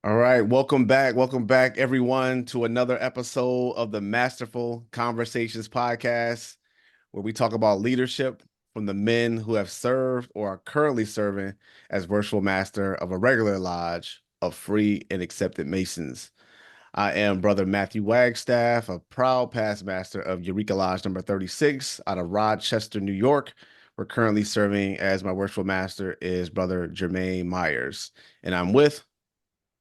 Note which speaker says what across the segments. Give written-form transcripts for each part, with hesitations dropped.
Speaker 1: All right, welcome back, everyone, to another episode of the Masterful Conversations podcast, where we talk about leadership from the men who have served or are currently serving as Worshipful Master of a regular lodge of free and accepted Masons. I am Brother Matthew Wagstaff, a proud past master of Eureka Lodge number 36 out of Rochester, New York. We're currently serving as my Worshipful Master is Brother Jermaine Myers, and I'm with.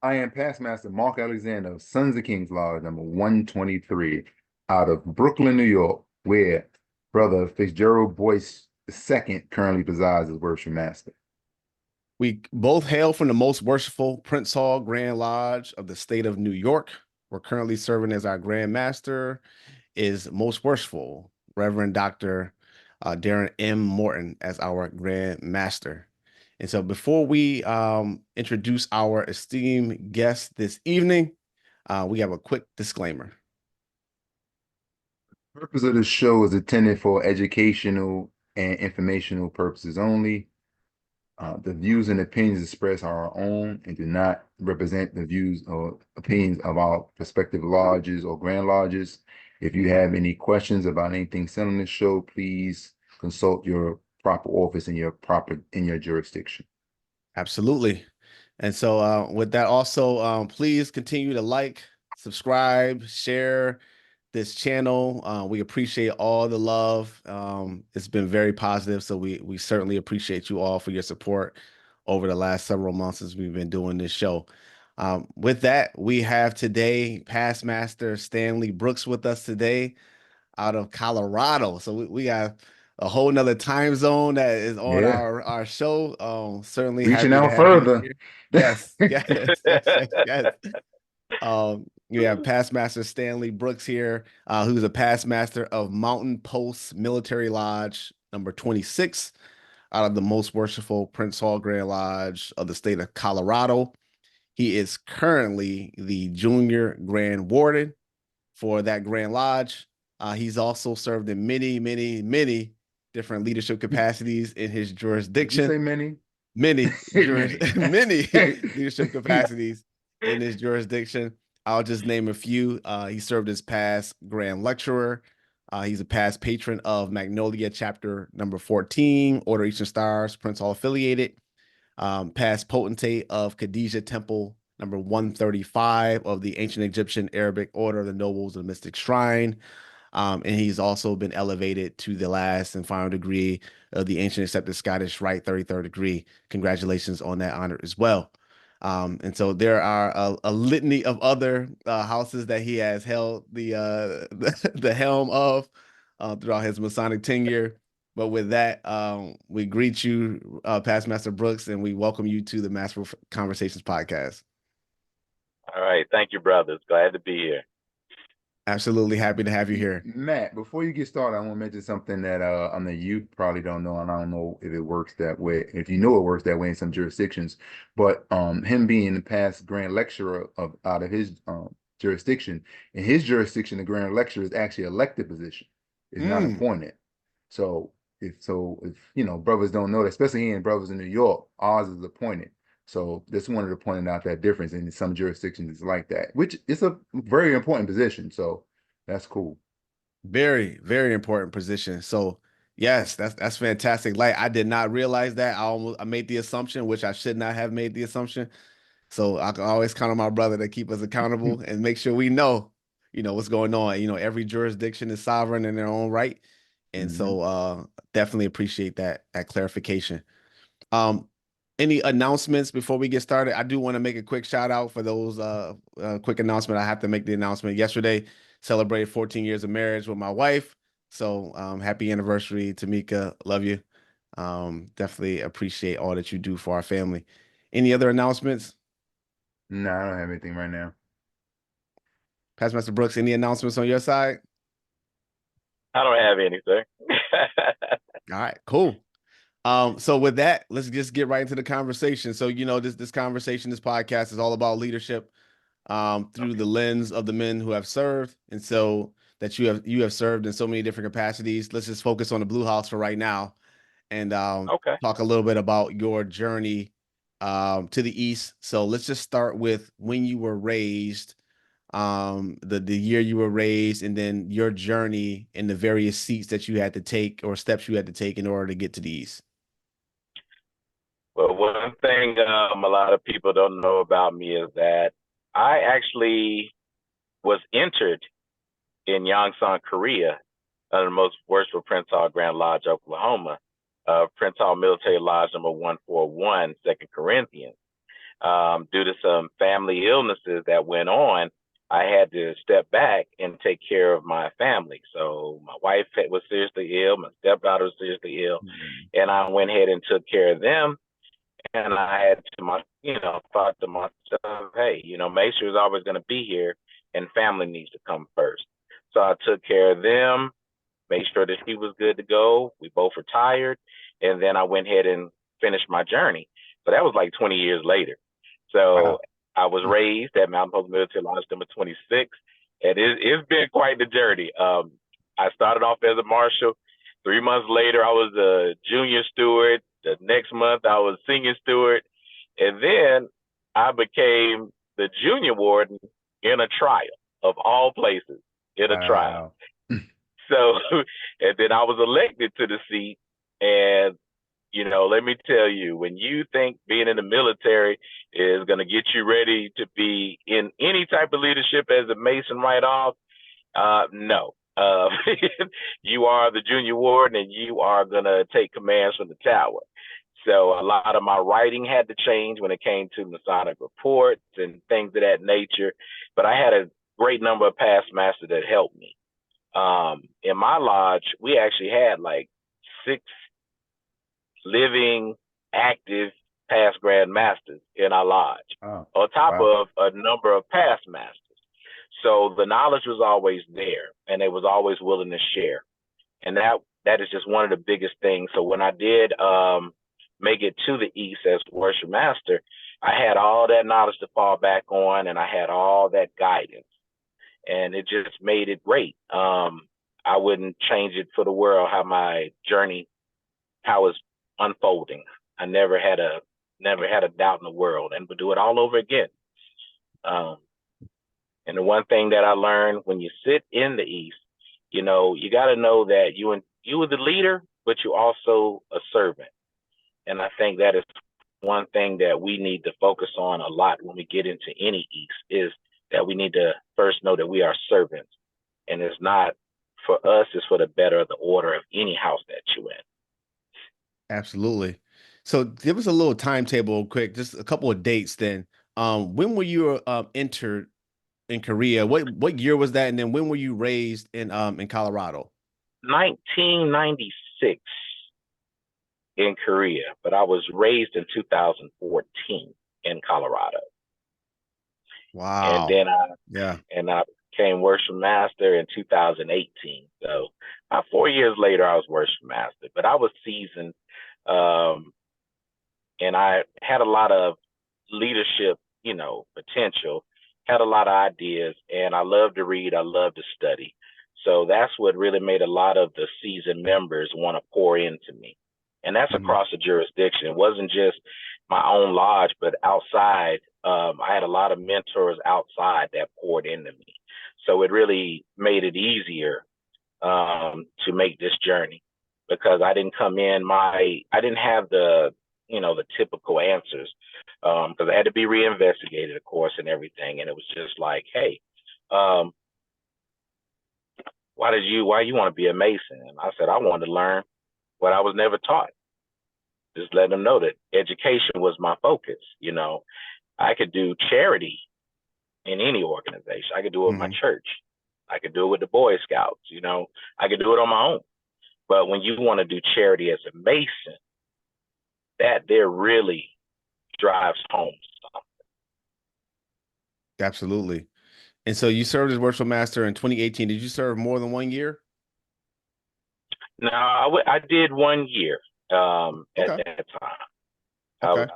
Speaker 2: I am Past Master Mark Alexander of Sons of Kings Lodge number 123 out of Brooklyn, New York, where Brother Fitzgerald Boyce II currently presides as Worship Master.
Speaker 1: We both hail from the most worshipful Prince Hall Grand Lodge of the state of New York. We're currently serving as our Grand Master is most worshipful Reverend Dr. Darren M. Morton as our Grand Master. And so before we introduce our esteemed guest this evening, we have a quick disclaimer.
Speaker 2: The purpose of the show is intended for educational and informational purposes only. The views and opinions expressed are our own and do not represent the views or opinions of our prospective lodges or grand lodges. If you have any questions about anything said on this show, please consult your proper office in your jurisdiction.
Speaker 1: Absolutely. And so with that also, please continue to like, subscribe, share this channel. We appreciate all the love. It's been very positive. So we certainly appreciate you all for your support over the last several months as we've been doing this show. With that, we have today past master Stanley Brooks with us today out of Colorado. So we got a whole nother time zone that is on
Speaker 2: Yeah,
Speaker 1: our show. Certainly
Speaker 2: reaching
Speaker 1: happy to
Speaker 2: out
Speaker 1: have you
Speaker 2: further.
Speaker 1: here. Yes, yes, yes. You have past master Stanley Brooks here, who's a past master of Mountain Post Military Lodge number 26 out of the most worshipful Prince Hall Grand Lodge of the state of Colorado. He is currently the Junior Grand Warden for that Grand Lodge. He's also served in many different leadership capacities in his
Speaker 2: Did you
Speaker 1: jurisdiction.
Speaker 2: say many?
Speaker 1: Many,
Speaker 2: Many.
Speaker 1: many leadership capacities in his jurisdiction. I'll just name a few. He served as past Grand Lecturer. He's a past patron of Magnolia Chapter number 14, Order Eastern Stars, Prince Hall affiliated. Past potentate of Khadijah Temple number 135 of the Ancient Egyptian Arabic Order of the Nobles of the Mystic Shrine. And he's also been elevated to the last and final degree of the Ancient Accepted Scottish Rite, 33rd degree. Congratulations on that honor as well. And so there are a litany of other houses that he has held the helm of throughout his Masonic tenure. But with that, we greet you, Past Master Brooks, and we welcome you to the Masterful Conversations podcast.
Speaker 3: All right. Thank you, brothers. Glad to be here.
Speaker 1: Absolutely happy to have you here.
Speaker 2: Matt, before you get started, I want to mention something that I mean you probably don't know, and I don't know if it works that way. If you know it works that way in some jurisdictions, but him being the past grand lecturer out of his jurisdiction, in his jurisdiction, the grand lecturer is actually an elected position. It's not appointed. So if you know brothers don't know that, especially in brothers in New York, ours is appointed. So just wanted to point out that difference in some jurisdictions it's like that, which is a very important position. So that's cool.
Speaker 1: Very important position. So yes, that's fantastic. Like I did not realize that. I made the assumption, which I should not have made the assumption. So I can always count on my brother to keep us accountable and make sure we know, what's going on. Every jurisdiction is sovereign in their own right. And so definitely appreciate that clarification. Um, any announcements before we get started? I do want to make a quick shout out for those quick announcement. I have to make the announcement. Yesterday, celebrated 14 years of marriage with my wife. So happy anniversary, Tamika. Love you. Definitely appreciate all that you do for our family. Any other announcements?
Speaker 2: No, I don't have anything right now.
Speaker 1: Past Master Brooks, any announcements on your side?
Speaker 3: I don't have any, sir.
Speaker 1: All right, cool. So with that, let's just get right into the conversation. So, this conversation, this podcast is all about leadership through the lens of the men who have served. And so that you have served in so many different capacities. Let's just focus on the Blue House for right now and
Speaker 3: Okay.
Speaker 1: talk a little bit about your journey to the east. So let's just start with when you were raised, the year you were raised, and then your journey and the various seats that you had to take or steps you had to take in order to get to the east.
Speaker 3: Well, one thing a lot of people don't know about me is that I actually was entered in Yongsan, Korea, under the most worshipful Prince Hall Grand Lodge, Oklahoma, Prince Hall Military Lodge number 141, 2nd Corinthians. Due to some family illnesses that went on, I had to step back and take care of my family. So my wife was seriously ill, my stepdaughter was seriously ill, and I went ahead and took care of them. And I had to, thought to myself, hey, Maester is always going to be here, and family needs to come first. So I took care of them, made sure that she was good to go. We both retired, and then I went ahead and finished my journey. So that was like 20 years later. So wow. I was raised at Mountain Post Military Lodge number 26, and it's been quite the journey. I started off as a marshal. 3 months later, I was a junior steward. The next month, I was senior steward. And then I became the junior warden in a trial, of all places, in a trial. So, and then I was elected to the seat. And, let me tell you, when you think being in the military is going to get you ready to be in any type of leadership as a Mason right off, no. You are the junior warden, and you are going to take commands from the tower. So a lot of my writing had to change when it came to Masonic reports and things of that nature. But I had a great number of past masters that helped me. In my lodge, we actually had like 6 living, active past Grand Masters in our lodge, on top of a number of past masters. So the knowledge was always there, and they was always willing to share. And that is just one of the biggest things. So when I did make it to the East as Worship Master, I had all that knowledge to fall back on, and I had all that guidance. And it just made it great. I wouldn't change it for the world, how my journey, how it's unfolding. I never had a doubt in the world, and would do it all over again. And the one thing that I learned when you sit in the East, you got to know that you are the leader, but you're also a servant. And I think that is one thing that we need to focus on a lot when we get into any East, is that we need to first know that we are servants. And it's not for us, it's for the better of the order of any house that you're in.
Speaker 1: Absolutely. So give us a little timetable quick, just a couple of dates then. When were you entered in Korea? What year was that? And then when were you raised in Colorado?
Speaker 3: 1996 in Korea, but I was raised in 2014 in Colorado.
Speaker 1: Wow.
Speaker 3: And then I became Worship Master in 2018. So about 4 years later, I was Worship Master, but I was seasoned, and I had a lot of leadership, potential, had a lot of ideas, and I love to read, I love to study. So that's what really made a lot of the seasoned members want to pour into me. And that's across the jurisdiction. It wasn't just my own lodge, but outside, I had a lot of mentors outside that poured into me. So it really made it easier to make this journey, because I didn't come in, I didn't have the typical answers, because I had to be reinvestigated, of course, and everything. And it was just like, hey, why you want to be a Mason? And I said, I wanted to learn what I was never taught. Just let them know that education was my focus. I could do charity in any organization. I could do it with my church. I could do it with the Boy Scouts. I could do it on my own. But when you want to do charity as a Mason, that there really drives home something.
Speaker 1: Absolutely. And so you served as Worshipful Master in 2018. Did you serve more than 1 year?
Speaker 3: No, I did 1 year at that time. I was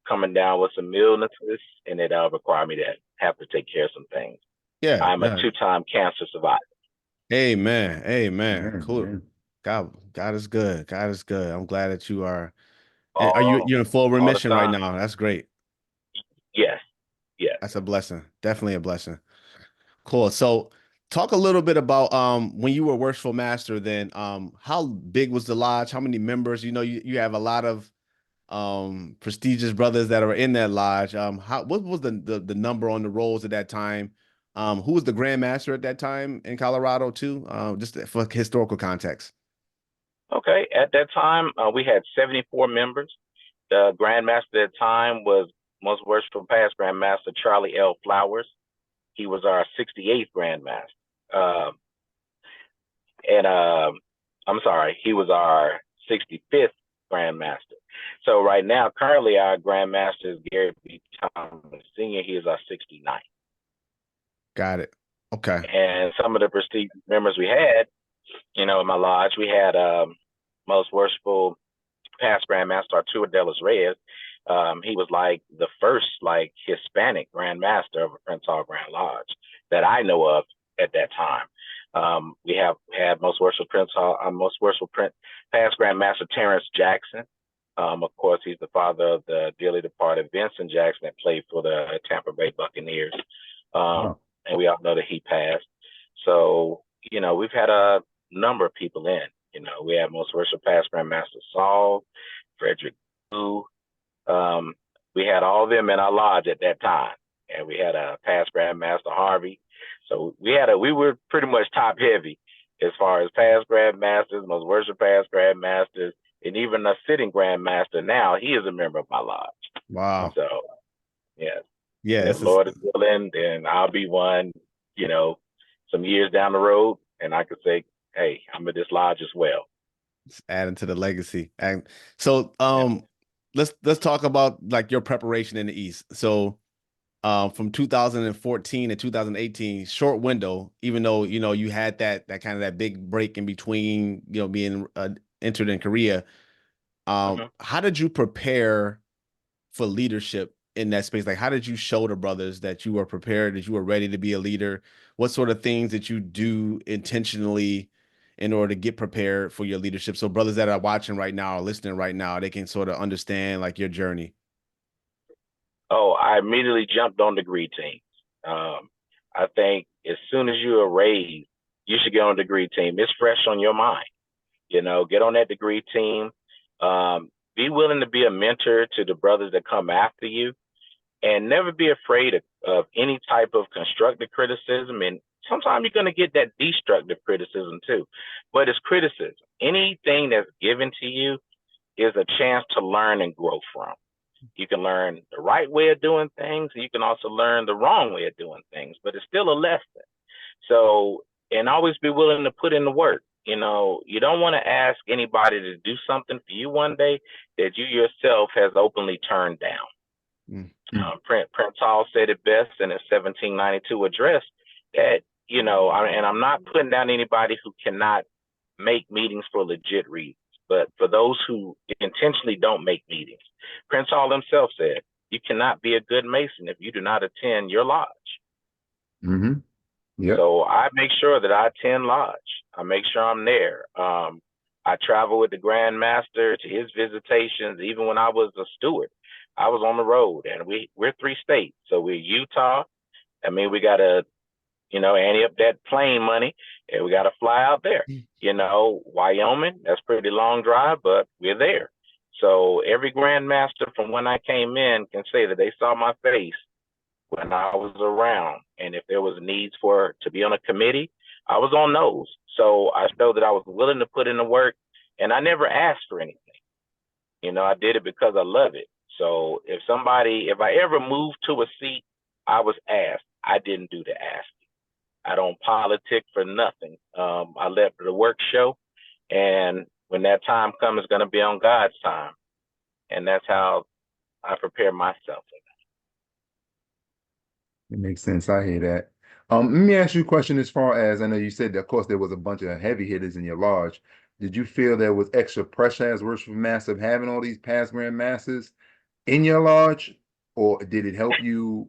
Speaker 3: coming down with some illnesses, and it required me to have to take care of some things.
Speaker 1: Yeah.
Speaker 3: I'm a 2-time cancer survivor.
Speaker 1: Amen. Cool. God is good. God is good. I'm glad that you are Are you
Speaker 3: all
Speaker 1: you're in full
Speaker 3: all the
Speaker 1: remission right
Speaker 3: time.
Speaker 1: now? That's great.
Speaker 3: Yes, yes.
Speaker 1: That's a blessing. Definitely a blessing. Cool. So talk a little bit about when you were Worshipful Master then how big was the lodge? How many members? You know, you have a lot of prestigious brothers that are in that lodge. How what was the number on the rolls at that time? Who was the Grand Master at that time in Colorado too? Just for historical context.
Speaker 3: Okay. At that time, we had 74 members. The Grand Master at the time was Most Worshipful Past Grand Master Charlie L. Flowers. He was our 68th Grand Master. And I'm sorry, he was our 65th Grand Master. So right now, currently our Grand Master is Gary B. Thomas Sr. He is our 69th.
Speaker 1: Got it. Okay.
Speaker 3: And some of the prestigious members we had, you know, in my lodge, we had Most Worshipful Past Grand Master Arturo de los Reyes. He was like the first like Hispanic Grand Master of a Prince Hall Grand Lodge that I know of at that time. We have had Most Worshipful Past Grand Master Terrence Jackson. Of course, he's the father of the dearly departed Vincent Jackson that played for the Tampa Bay Buccaneers.
Speaker 2: Wow.
Speaker 3: And we all know that he passed. So, you know, we've had a number of people in. You know, we have Most Worshipful Past Grand Master Saul, Frederick Boo. We had all of them in our lodge at that time. And we had a Past Grand Master Harvey. So we were pretty much top heavy as far as Past Grand Masters, Most Worshipful Past Grand Masters, and even a sitting Grand Master now, he is a member of my lodge.
Speaker 1: Wow.
Speaker 3: So, yeah.
Speaker 1: Yeah,
Speaker 3: And if
Speaker 1: this is
Speaker 3: Lord is willing, then I'll be one, you know, some years down the road, and I could say, hey, I'm in this lodge as well.
Speaker 1: adding to the legacy. And so
Speaker 3: Yeah.
Speaker 1: let's talk about like your preparation in the East. So from 2014 to 2018, short window, even though you know you had that kind of that big break in between, you know, being entered in Korea. How did you prepare for leadership in that space? Like, how did you show the brothers that you were prepared, that you were ready to be a leader? What sort of things did you do intentionally in order to get prepared for your leadership? So brothers that are watching right now or listening right now, they can sort of understand like your journey.
Speaker 3: Oh, I immediately jumped on degree teams. I think as soon as you are raised, you should get on a degree team. It's fresh on your mind. You know, get on that degree team. Be willing to be a mentor to the brothers that come after you, and never be afraid of any type of constructive criticism. And sometimes you're going to get that destructive criticism too, but it's criticism. Anything that's given to you is a chance to learn and grow from. You can learn the right way of doing things, and you can also learn the wrong way of doing things, but it's still a lesson. So, and always be willing to put in the work. You know, you don't want to ask anybody to do something for you one day that you yourself has openly turned down. Prince Hall said it best in his 1792 address that, you know, and I'm not putting down anybody who cannot make meetings for legit reasons, but for those who intentionally don't make meetings, Prince Hall himself said, you cannot be a good Mason if you do not attend your lodge.
Speaker 2: Yep.
Speaker 3: So I make sure that I attend lodge. I make sure I'm there. I travel with the Grand Master to his visitations. Even when I was a steward, I was on the road, and we're 3 states. So we're Utah. I mean, we got to, you know, ante up that plane money, and we got to fly out there. You know, Wyoming, that's a pretty long drive, but we're there. So every Grand Master from when I came in can say that they saw my face when I was around. And if there was needs to be on a committee, I was on those. So I showed that I was willing to put in the work, and I never asked for anything. You know, I did it because I love it. So if I ever moved to a seat, I was asked. I didn't do the asking. I don't politic for nothing. I let the work show, and when that time comes, it's going to be on God's time. And that's how I prepare myself for that.
Speaker 2: It makes sense. I hear that. Let me ask you a question as far as, I know you said that, of course, there was a bunch of heavy hitters in your lodge. Did you feel there was extra pressure as Worshipful Master of having all these past Grand Masters in your lodge, or did it help you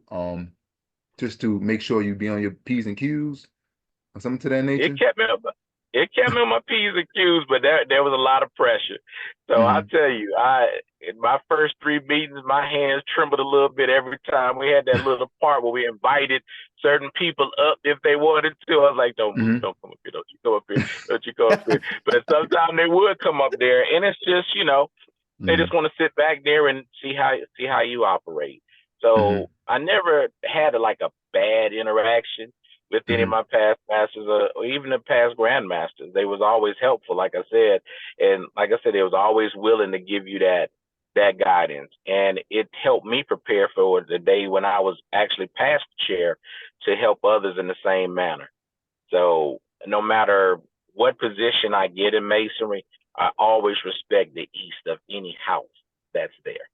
Speaker 2: just to make sure you be on your P's and Q's or something to that nature?
Speaker 3: It kept me up. it kept me on my P's and Q's, but there was a lot of pressure. So I tell you, in my first 3 meetings, my hands trembled a little bit every time. We had that little part where we invited certain people up if they wanted to. I was like, don't move, don't come up here, don't you go up here, don't you go up here. But sometimes they would come up there, and it's just, they just want to sit back there and see how you operate. So I never had a bad interaction with any of my past masters or even the past grandmasters. They was always helpful, like I said. And like I said, they was always willing to give you that guidance. And it helped me prepare for the day when I was actually past chair to help others in the same manner. So no matter what position I get in Masonry, I always respect the east of any house that's there.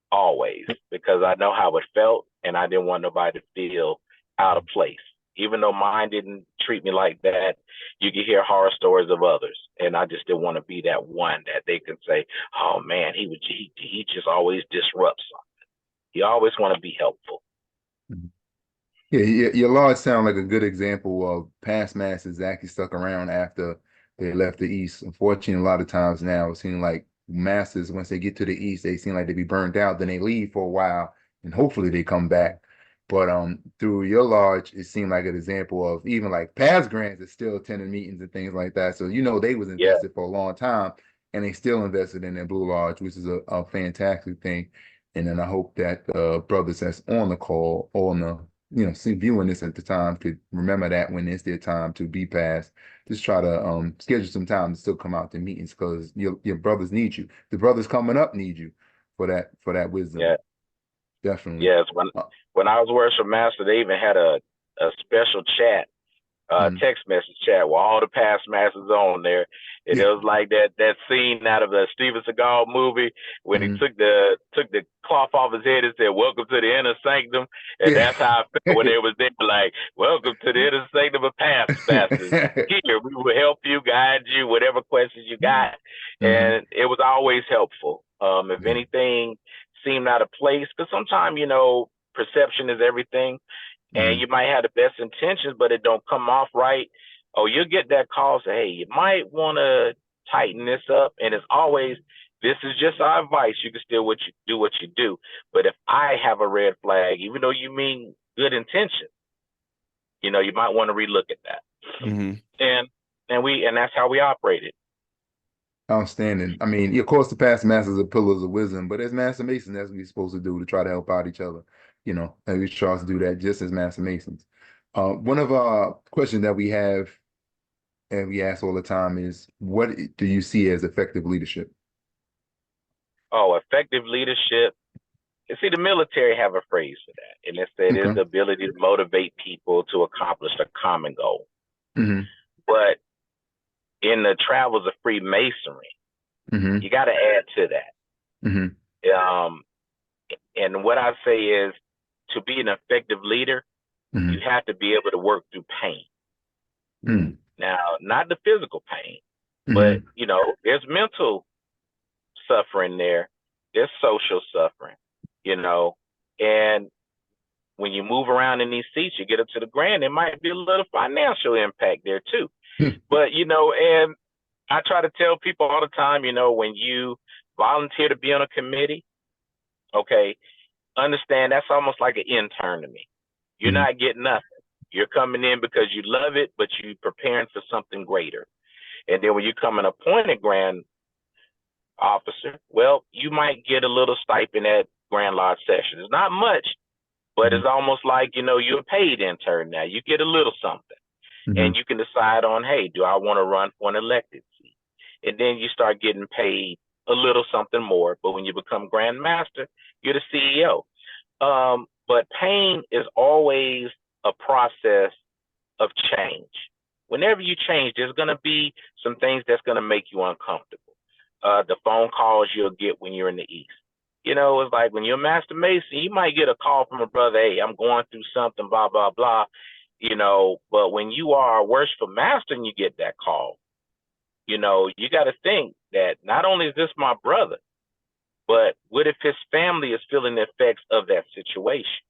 Speaker 3: Always, because I know how it felt and I didn't want nobody to feel out of place. Even though mine didn't treat me like that, you can hear horror stories of others. And I just didn't want to be that one that they can say, oh man, he just always disrupts something. You always want to be helpful.
Speaker 2: Yeah, your lodge sound like a good example of past masters actually stuck around after they left the East. Unfortunately, a lot of times now, it seems like masters, once they get to the East, they seem like they be burned out. Then they leave for a while, and hopefully they come back. But through your lodge, it seemed like an example of even like past grands that still attending meetings and things like that. So they was invested for a long time, and they still invested in their Blue Lodge, which is a fantastic thing. And then I hope that brothers that's on the call, on the viewing this at the time could remember that when it's their time to be passed, just try to schedule some time to still come out to meetings, because your brothers need you. The brothers coming up need you for that wisdom.
Speaker 3: Yeah.
Speaker 2: Definitely.
Speaker 3: Yes. When I was Worshipful Master, they even had a special chat, text message chat with all the past masters on there. And it was like that scene out of the Steven Seagal movie when he took the cloth off his head and said, "Welcome to the inner sanctum." And that's how I felt when they was there, like, "Welcome to the inner sanctum of past masters. Here, we will help you, guide you, whatever questions you got." And it was always helpful. If anything seemed out of place, because sometimes, perception is everything. And you might have the best intentions, but it don't come off right. Oh, you'll get that call, say, "Hey, you might want to tighten this up." And it's always, this is just our advice. You can still do what you do. But if I have a red flag, even though you mean good intention, you might want to relook at that. And that's how we operated.
Speaker 2: Outstanding. I mean, of course, the past masters are pillars of wisdom, but as Master Masons, that's what we're supposed to do, to try to help out each other. And we try to do that just as Master Masons. One of our questions that we have and we ask all the time is, what do you see as effective leadership?
Speaker 3: Oh, effective leadership. You see, the military have a phrase for that, and it is the ability to motivate people to accomplish a common goal. But in the travels of Freemasonry, you got to add to that. And what I say is, to be an effective leader, you have to be able to work through pain. Now, not the physical pain, but there's mental suffering there. There's social suffering, and when you move around in these seats, you get up to the grand, there might be a little financial impact there too. But, and I try to tell people all the time, when you volunteer to be on a committee, okay, understand that's almost like an intern to me. You're not getting nothing. You're coming in because you love it, but you're preparing for something greater. And then when you come an appointed grand officer, well, you might get a little stipend at Grand Lodge session. It's not much, but it's almost like, you're a paid intern now. You get a little something. And you can decide on, hey, do I want to run for an elected seat? And then you start getting paid a little something more. But when you become Grand Master, you're the CEO. But pain is always a process of change. Whenever you change, there's going to be some things that's going to make you uncomfortable. The phone calls you'll get when you're in the East. It's like when you're a Master Mason, you might get a call from a brother, "Hey, I'm going through something, blah, blah, blah." But when you are a Worshipful Master and you get that call, you got to think that not only is this my brother, but what if his family is feeling the effects of that situation?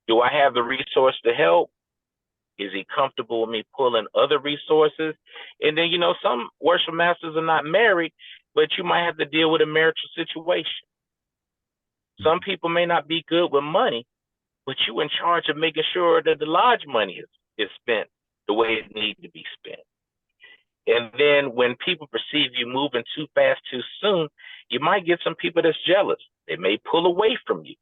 Speaker 3: Do I have the resource to help? Is he comfortable with me pulling other resources? And then, you know, some worship masters are not married, but you might have to deal with a marital situation. Some people may not be good with money, but you in charge of making sure that the lodge money is spent the way it needs to be spent. And then when people perceive you moving too fast too soon, you might get some people that's jealous. They may pull away from you.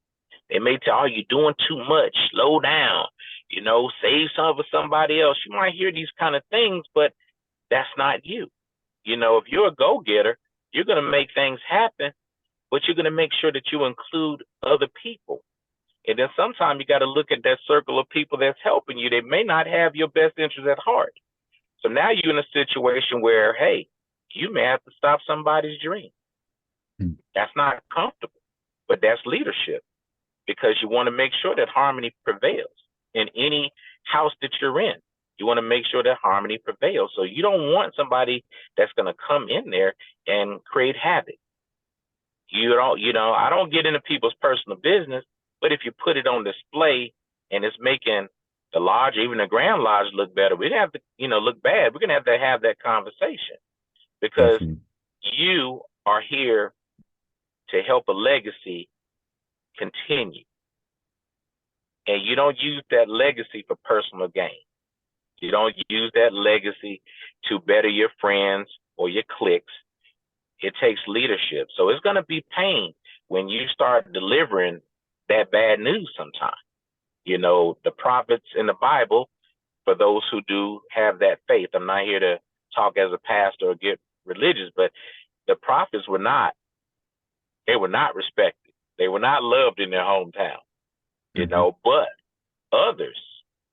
Speaker 3: They may tell, oh, you're doing too much, slow down, you know, save some for somebody else. You might hear these kind of things, but that's not you. You know, if you're a go-getter, you're going to make things happen, but you're going to make sure that you include other people. And then sometimes you got to look at that circle of people that's helping you. They may not have your best interest at heart. So now you're in a situation where, hey, you may have to stop somebody's dream. That's not comfortable, but that's leadership, because you want to make sure that harmony prevails in any house that you're in. You want to make sure that harmony prevails. So you don't want somebody that's going to come in there and create havoc. You know, I don't get into people's personal business, but if you put it on display and it's making the lodge, even the Grand Lodge, look better, we didn't have to, you know, look bad. We're going to have that conversation, because you are here to help a legacy continue. And you don't use that legacy for personal gain. You don't use that legacy to better your friends or your cliques. It takes leadership. So it's going to be pain when you start delivering that bad news sometimes. You know, the prophets in the Bible, for those who do have that faith, I'm not here to talk as a pastor or get religious, but the prophets were not respected. They were not loved in their hometown, you know, but others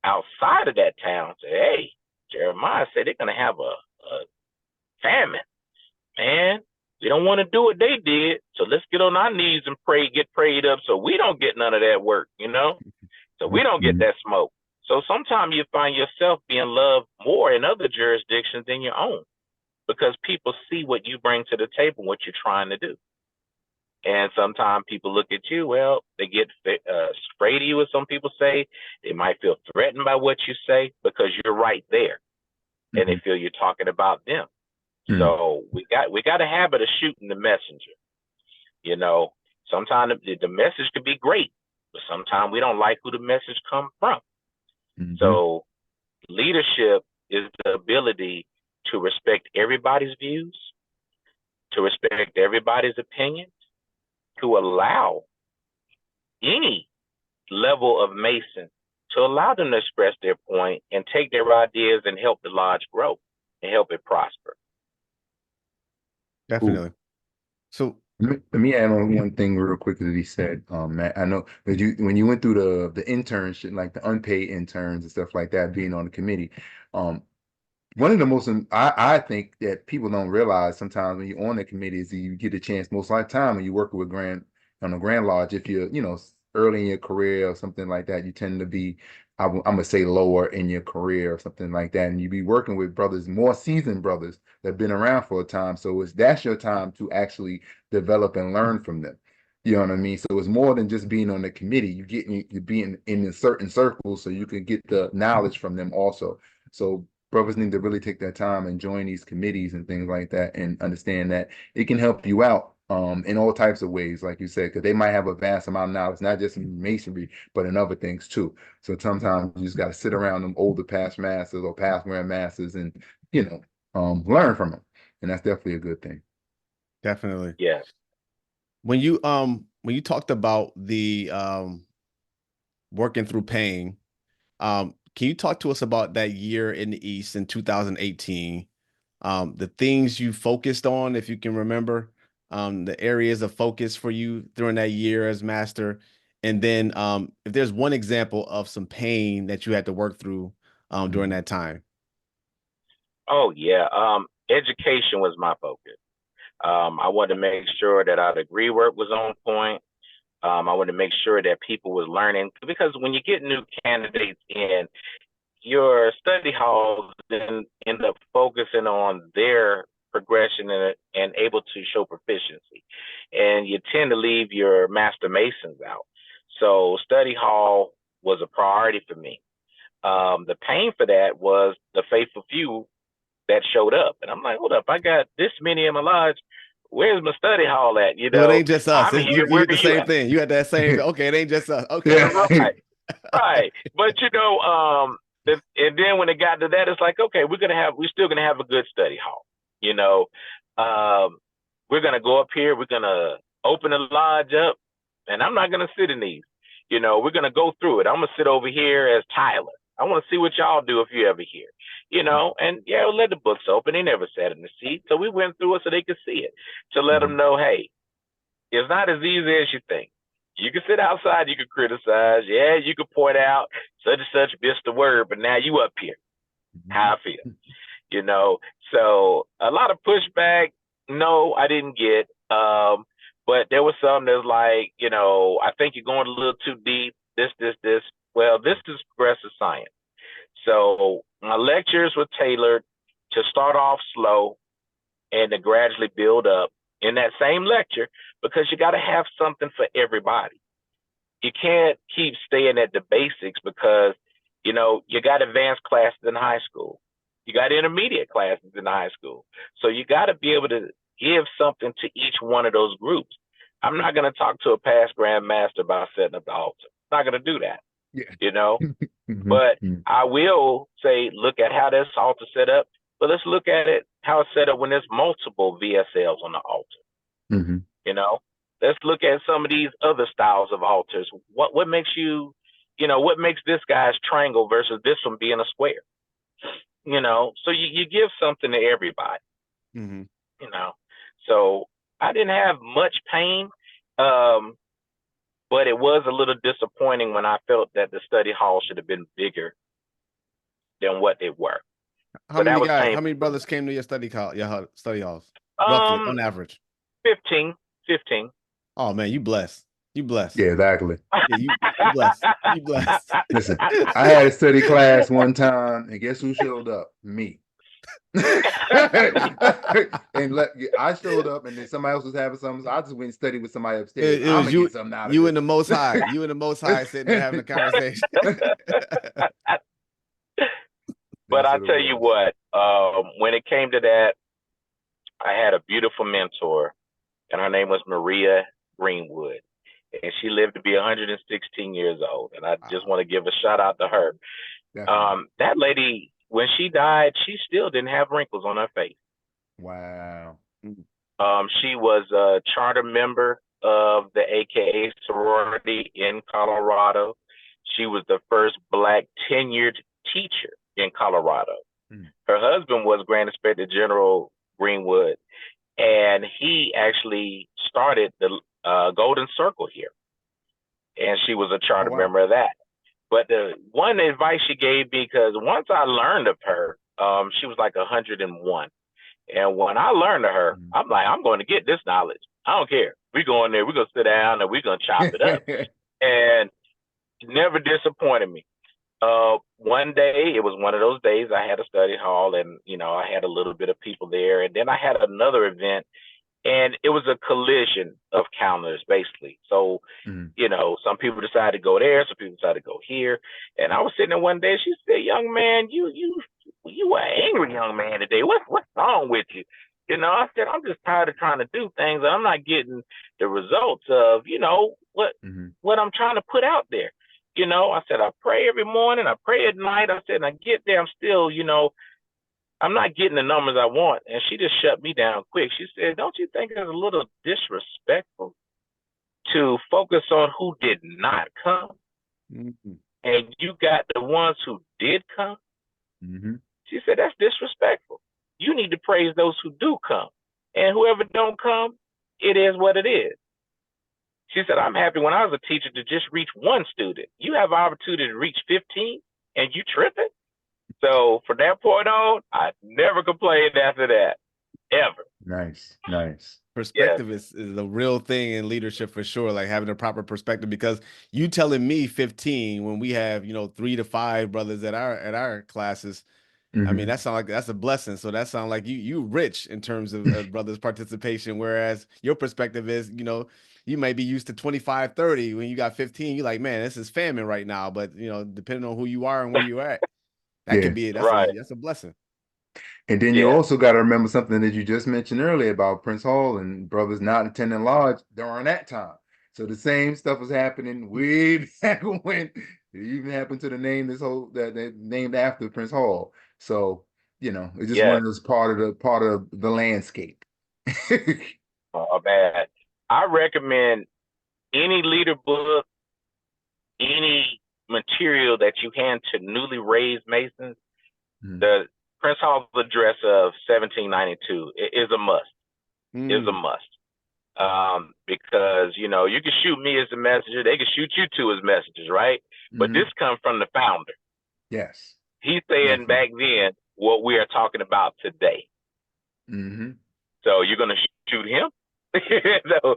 Speaker 3: outside of that town say, hey, Jeremiah said they're going to have a famine. Man, we don't want to do what they did, so let's get on our knees and pray, get prayed up, so we don't get none of that work, you know? So we don't get that smoke. So sometimes you find yourself being loved more in other jurisdictions than your own, because people see what you bring to the table, what you're trying to do. And sometimes people look at you, well, they get afraid of you, as some people say. They might feel threatened by what you say because you're right there, and they feel you're talking about them. So we got a habit of shooting the messenger. You know, sometimes the message could be great, but sometimes we don't like who the message comes from. So leadership is the ability to respect everybody's views, to respect everybody's opinions, to allow any level of Mason to allow them to express their point and take their ideas and help the lodge grow and help it prosper.
Speaker 1: Definitely. So
Speaker 2: let me add on one thing real quick that he said. Matt, I know that when you went through the internship, like the unpaid interns and stuff like that, being on the committee, one of the most, I think that people don't realize sometimes when you're on the committee is you get a chance most of the time when you work with on a Grand Lodge, if you're, you know, early in your career or something like that, you tend to be, I'm gonna say lower in your career or something like that. And you be working with brothers, more seasoned brothers that have been around for a time. So that's your time to actually develop and learn from them. You know what I mean? So it's more than just being on the committee. You being in certain circles so you can get the knowledge from them also. So brothers need to really take that time and join these committees and things like that, and understand that it can help you out in all types of ways, like you said, because they might have a vast amount of knowledge, not just in masonry, but in other things too. So sometimes you just got to sit around them older past masters or past grand masters and, you know, learn from them. And that's definitely a good thing.
Speaker 1: definitely.
Speaker 3: Yes.
Speaker 1: When you talked about the working through pain, can you talk to us about that year in the East in 2018? The things you focused on, if you can remember, the areas of focus for you during that year as master, and then if there's one example of some pain that you had to work through during that time.
Speaker 3: Oh yeah, education was my focus. I wanted to make sure that our degree work was on point. I wanted to make sure that people was learning, because when you get new candidates in, your study halls then end up focusing on their progression and able to show proficiency. And you tend to leave your master masons out. So study hall was a priority for me. The pain for that was the faithful few that showed up. And I'm like, hold up, I got this many in my lodge. Where's my study hall at? You
Speaker 1: Well, it
Speaker 3: know,
Speaker 1: ain't just us.
Speaker 3: I'm here.
Speaker 1: You
Speaker 3: Where
Speaker 1: did the
Speaker 3: are you
Speaker 1: same
Speaker 3: at?
Speaker 1: thing. You had that same. Okay, it ain't just us. Okay,
Speaker 2: Yeah.
Speaker 3: Right, right. But you know, and then when it got to that, it's like, okay, we're still gonna have a good study hall. You know, we're gonna go up here. We're gonna open the lodge up, and I'm not gonna sit in these. You know, we're gonna go through it. I'm gonna sit over here as Tyler. I want to see what y'all do if you ever here. You know, and yeah, we'll let the books open. They never sat in the seat, so we went through it so they could see it to let them know, hey, it's not as easy as you think. You can sit outside, you can criticize, yeah, you can point out such and such missed the word, but now you up here. How I feel, you know. So a lot of pushback. No, I didn't get. But there was some that's like, you know, I think you're going a little too deep. This. Well, this is progressive science. So my lectures were tailored to start off slow and to gradually build up in that same lecture, because you got to have something for everybody. You can't keep staying at the basics, because, you know, you got advanced classes in high school. You got intermediate classes in high school. So you got to be able to give something to each one of those groups. I'm not going to talk to a past Grand Master about setting up the altar. I'm not going to do that,
Speaker 2: Yeah.
Speaker 3: you know. But I will say, look at how this altar set up. But let's look at it, how it's set up when there's multiple VSLs on the altar. You know, let's look at some of these other styles of altars. What makes you, you know, what makes this guy's triangle versus this one being a square? You know, so you give something to everybody. You know, so I didn't have much pain, but it was a little disappointing when I felt that the study hall should have been bigger than what they were.
Speaker 1: How many guys? How many brothers came to your study halls? Roughly, on average.
Speaker 3: 15.
Speaker 1: Oh man, you blessed. You blessed.
Speaker 2: Yeah, exactly.
Speaker 1: Yeah, you blessed. You blessed.
Speaker 2: Listen, I had a study class one time, and guess who showed up? Me. And I showed up, and then somebody else was having something. So I just went and studied with somebody upstairs.
Speaker 1: It was you.
Speaker 2: You
Speaker 1: and the Most High. You and the Most High sitting there having a conversation.
Speaker 3: But I tell you what, when it came to that, I had a beautiful mentor, and her name was Maria Greenwood, and she lived to be 116 years old. And I just want to give a shout out to her. That lady, when she died, she still didn't have wrinkles on her face.
Speaker 2: Wow.
Speaker 3: She was a charter member of the AKA sorority in Colorado. She was the first Black tenured teacher in Colorado. Her husband was Grand Inspector General Greenwood, and he actually started the Golden Circle here, and she was a charter member of that. But the one advice she gave me, because once I learned of her, she was like 101. And when I learned of her, I'm like, I'm going to get this knowledge. I don't care. We go in there, we're going to sit down, and we're going to chop it up. And never disappointed me. One day, it was one of those days I had a study hall, and, you know, I had a little bit of people there. And then I had another event, and it was a collision of calendars, basically. So, you know, some people decided to go there, some people decided to go here. And I was sitting there one day, she said, young man, you were an angry young man today. What's wrong with you? You know, I said, I'm just tired of trying to do things, and I'm not getting the results of, you know, what I'm trying to put out there. You know, I said, I pray every morning, I pray at night. I said, and I get there, I'm still, you know, I'm not getting the numbers I want. And she just shut me down quick. She said, don't you think it's a little disrespectful to focus on who did not come? And you got the ones who did come? She said, that's disrespectful. You need to praise those who do come. And whoever don't come, it is what it is. She said, I'm happy when I was a teacher to just reach one student. You have an opportunity to reach 15 and you tripping? So from that point on, I never complained after that, ever.
Speaker 2: Nice.
Speaker 1: Perspective is a real thing in leadership for sure, like having a proper perspective, because you telling me 15 when we have, you know, 3 to 5 brothers at our classes, I mean,
Speaker 2: Mm-hmm.
Speaker 1: that sound like that's a blessing. So that sound like you rich in terms of brothers' participation. Whereas your perspective is, you may be used to 25, 30. When you got 15, you're like, man, this is famine right now. But depending on who you are and where you're at, that
Speaker 2: Yeah.
Speaker 1: could be
Speaker 3: Right.
Speaker 1: that's a blessing.
Speaker 2: And then you
Speaker 3: Yeah.
Speaker 2: also got to remember something that you just mentioned earlier about Prince Hall and brothers not attending lodge during that time. So the same stuff was happening way back when it even happened to the name that named after Prince Hall. So it's just one
Speaker 3: Yes.
Speaker 2: of those part of the landscape.
Speaker 3: Oh, man. I recommend any leader book, any material that you hand to newly raised Masons.
Speaker 2: Mhm.
Speaker 3: The Prince Hall's address of 1792 is a must. Is a
Speaker 1: Mm,
Speaker 3: must. Because you can shoot me as a messenger, they can shoot you too as messengers, right? But this
Speaker 2: Mhm.
Speaker 3: comes from the founder.
Speaker 2: Yes,
Speaker 3: He's saying
Speaker 2: definitely.
Speaker 3: back then what we are talking about today.
Speaker 2: Hmm.
Speaker 3: So you're gonna shoot him? So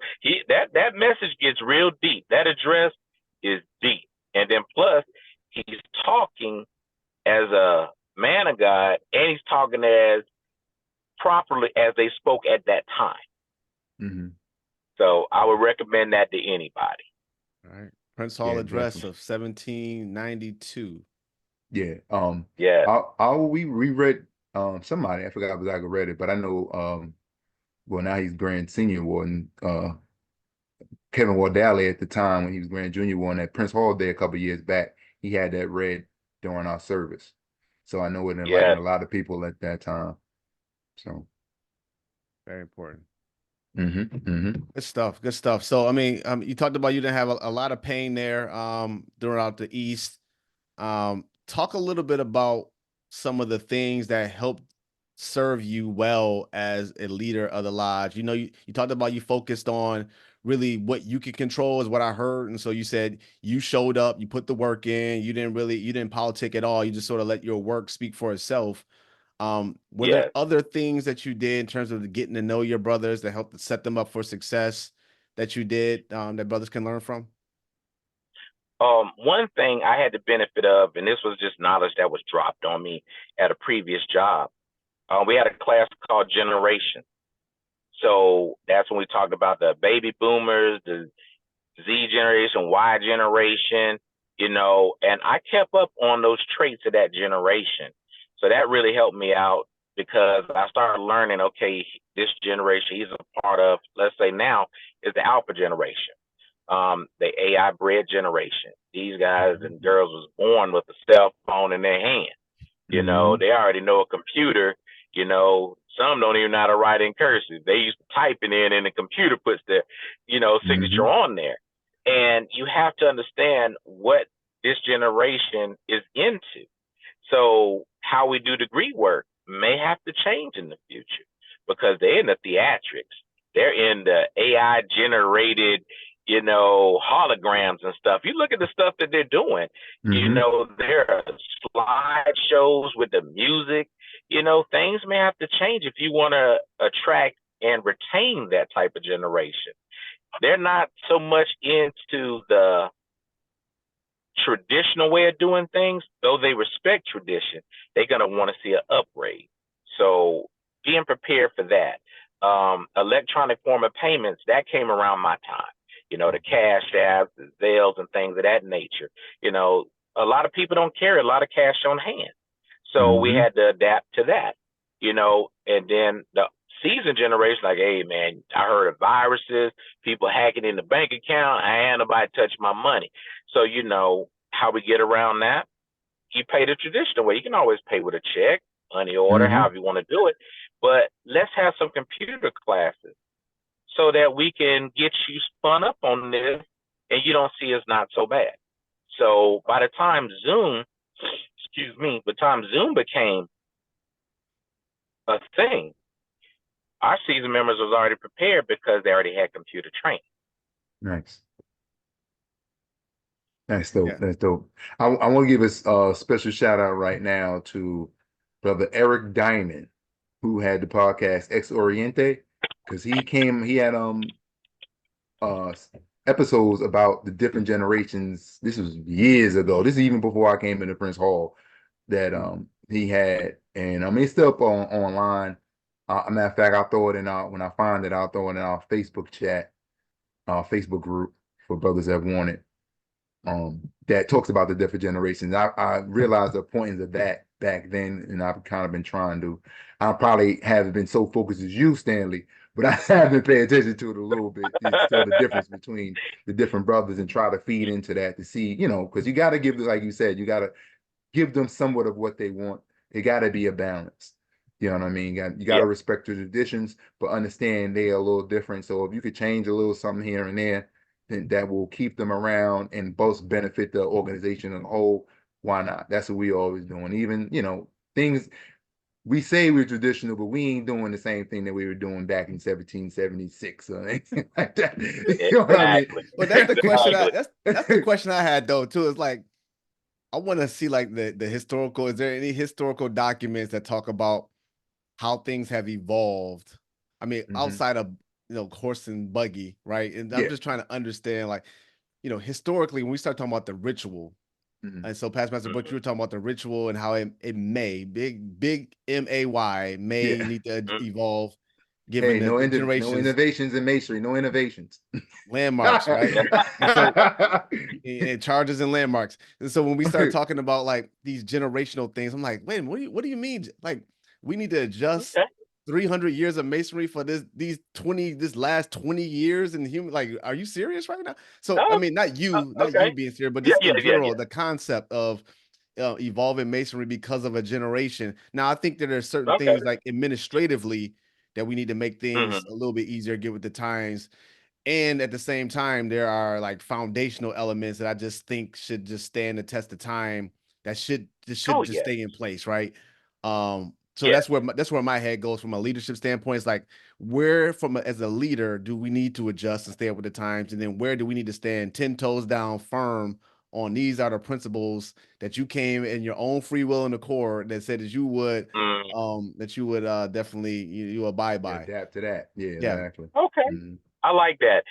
Speaker 3: that message gets real deep. That address is deep, and then plus he's talking as a man of God, and he's talking as properly as they spoke at that time.
Speaker 2: Hmm.
Speaker 3: So I would recommend that to anybody.
Speaker 1: all right. Prince Hall
Speaker 2: Yeah,
Speaker 1: address
Speaker 2: definitely.
Speaker 1: of 1792.
Speaker 2: Yeah.
Speaker 3: Yeah,
Speaker 2: we reread somebody, I forgot if I read it, but I know well, now he's Grand Senior Warden. Kevin Wardale at the time when he was Grand Junior Warden at Prince Hall Day a couple years back, he had that read during our service. So I know it enlightened
Speaker 3: yes.
Speaker 2: a lot of people at that time. So
Speaker 1: Very important.
Speaker 2: hmm.
Speaker 1: Good stuff. Good stuff. So, I mean, you talked about you didn't have a lot of pain there throughout the East. Talk a little bit about some of the things that helped serve you well as a leader of the lodge. You talked about you focused on really what you could control is what I heard. And so you said you showed up, you put the work in, you didn't politic at all. You just sort of let your work speak for itself. Were there
Speaker 3: Yes.
Speaker 1: other things that you did in terms of getting to know your brothers that helped to set them up for success that you did that brothers can learn from?
Speaker 3: One thing I had the benefit of, and this was just knowledge that was dropped on me at a previous job. We had a class called Generation. So that's when we talked about the baby boomers, the Z generation, Y generation, and I kept up on those traits of that generation. So that really helped me out because I started learning, okay, this generation he's a part of, let's say now, is the alpha generation, the AI bred generation. These guys and girls was born with a cell phone in their hand.
Speaker 2: Hmm.
Speaker 3: They already know a computer. Some don't even know how to write in cursive. They used to type it in, and the computer puts their, signature
Speaker 2: Hmm.
Speaker 3: on there. And you have to understand what this generation is into. So how we do degree work may have to change in the future because they're in the theatrics. They're in the AI generated, holograms and stuff. You look at the stuff that they're doing,
Speaker 2: Hmm.
Speaker 3: there are slideshows with the music, things may have to change if you want to attract and retain that type of generation. They're not so much into the traditional way of doing things, though they respect tradition, they're going to want to see an upgrade. So being prepared for that. Electronic form of payments, that came around my time. The cash apps, the Zelles, and things of that nature. A lot of people don't carry a lot of cash on hand. So we
Speaker 2: Hmm.
Speaker 3: had to adapt to that, and then the seasoned generation, like, hey, man, I heard of viruses, people hacking in the bank account. I ain't nobody touch my money. So, how we get around that? You pay the traditional way. You can always pay with a check, money order,
Speaker 2: Hmm.
Speaker 3: however you want to do it. But let's have some computer classes so that we can get you spun up on this and you don't see it's not so bad. So by the time Zoom became a thing, our season members was already prepared because they already had computer training.
Speaker 2: Nice. That's dope.
Speaker 1: Yeah.
Speaker 2: That's dope. I want to give a special shout out right now to Brother Eric Diamond, who had the podcast Ex Oriente, because he had uh episodes about the different generations. This was years ago. This is even before I came into Prince Hall that he had, And it's still up online. Matter of fact, I'll throw it in when I find it, I'll throw it in our Facebook chat, our Facebook group for brothers that want it. That talks about the different generations. I realized the importance of that back then, and I've kind of been trying to. I probably haven't been so focused as you, Stanley, but I have been paying attention to it a little bit to tell the difference between the different brothers and try to feed into that to see, because you got to give, like you said, you got to give them somewhat of what they want. It got to be a balance. You know what I mean? You got to respect the traditions, but understand they are a little different. So if you could change a little something here and there, then that will keep them around and both benefit the organization as a whole. Why not? That's what we always doing. Even, things we say we're traditional, but we ain't doing the same thing that we were doing back in 1776 or anything like that. You know what I mean?
Speaker 1: Well, that's the question. That's the question I had though too. It's like I want to see like the historical. Is there any historical documents that talk about how things have evolved? I mean, outside of horse and buggy, right? And I'm just trying to understand, like, historically, when we start talking about the ritual, and so past Master Butch, you were talking about the ritual and how it may big MAY may need to evolve, given
Speaker 2: no
Speaker 1: generations,
Speaker 2: no innovations in masonry, no innovations,
Speaker 1: landmarks, right? and charges and landmarks. And so when we start talking about like these generational things, I'm like, wait, what do you mean? Like, we need to adjust 300 years of masonry for this last 20 years in human, like, are you serious right now? So I mean, not you being serious, but just in general, the concept of evolving masonry because of a generation. Now I think that there's certain things like administratively that we need to make things a little bit easier, get with the times. And at the same time, there are like foundational elements that I just think should just stand the test of time, that should just stay in place, right? So that's where my head goes from a leadership standpoint. It's like, where as a leader do we need to adjust and stay up with the times, and then where do we need to stand 10 toes down firm on these are the principles that you came in your own free will and accord that said that you would definitely you abide by.
Speaker 2: Adapt to that. Yeah, exactly.
Speaker 3: Okay. I like that.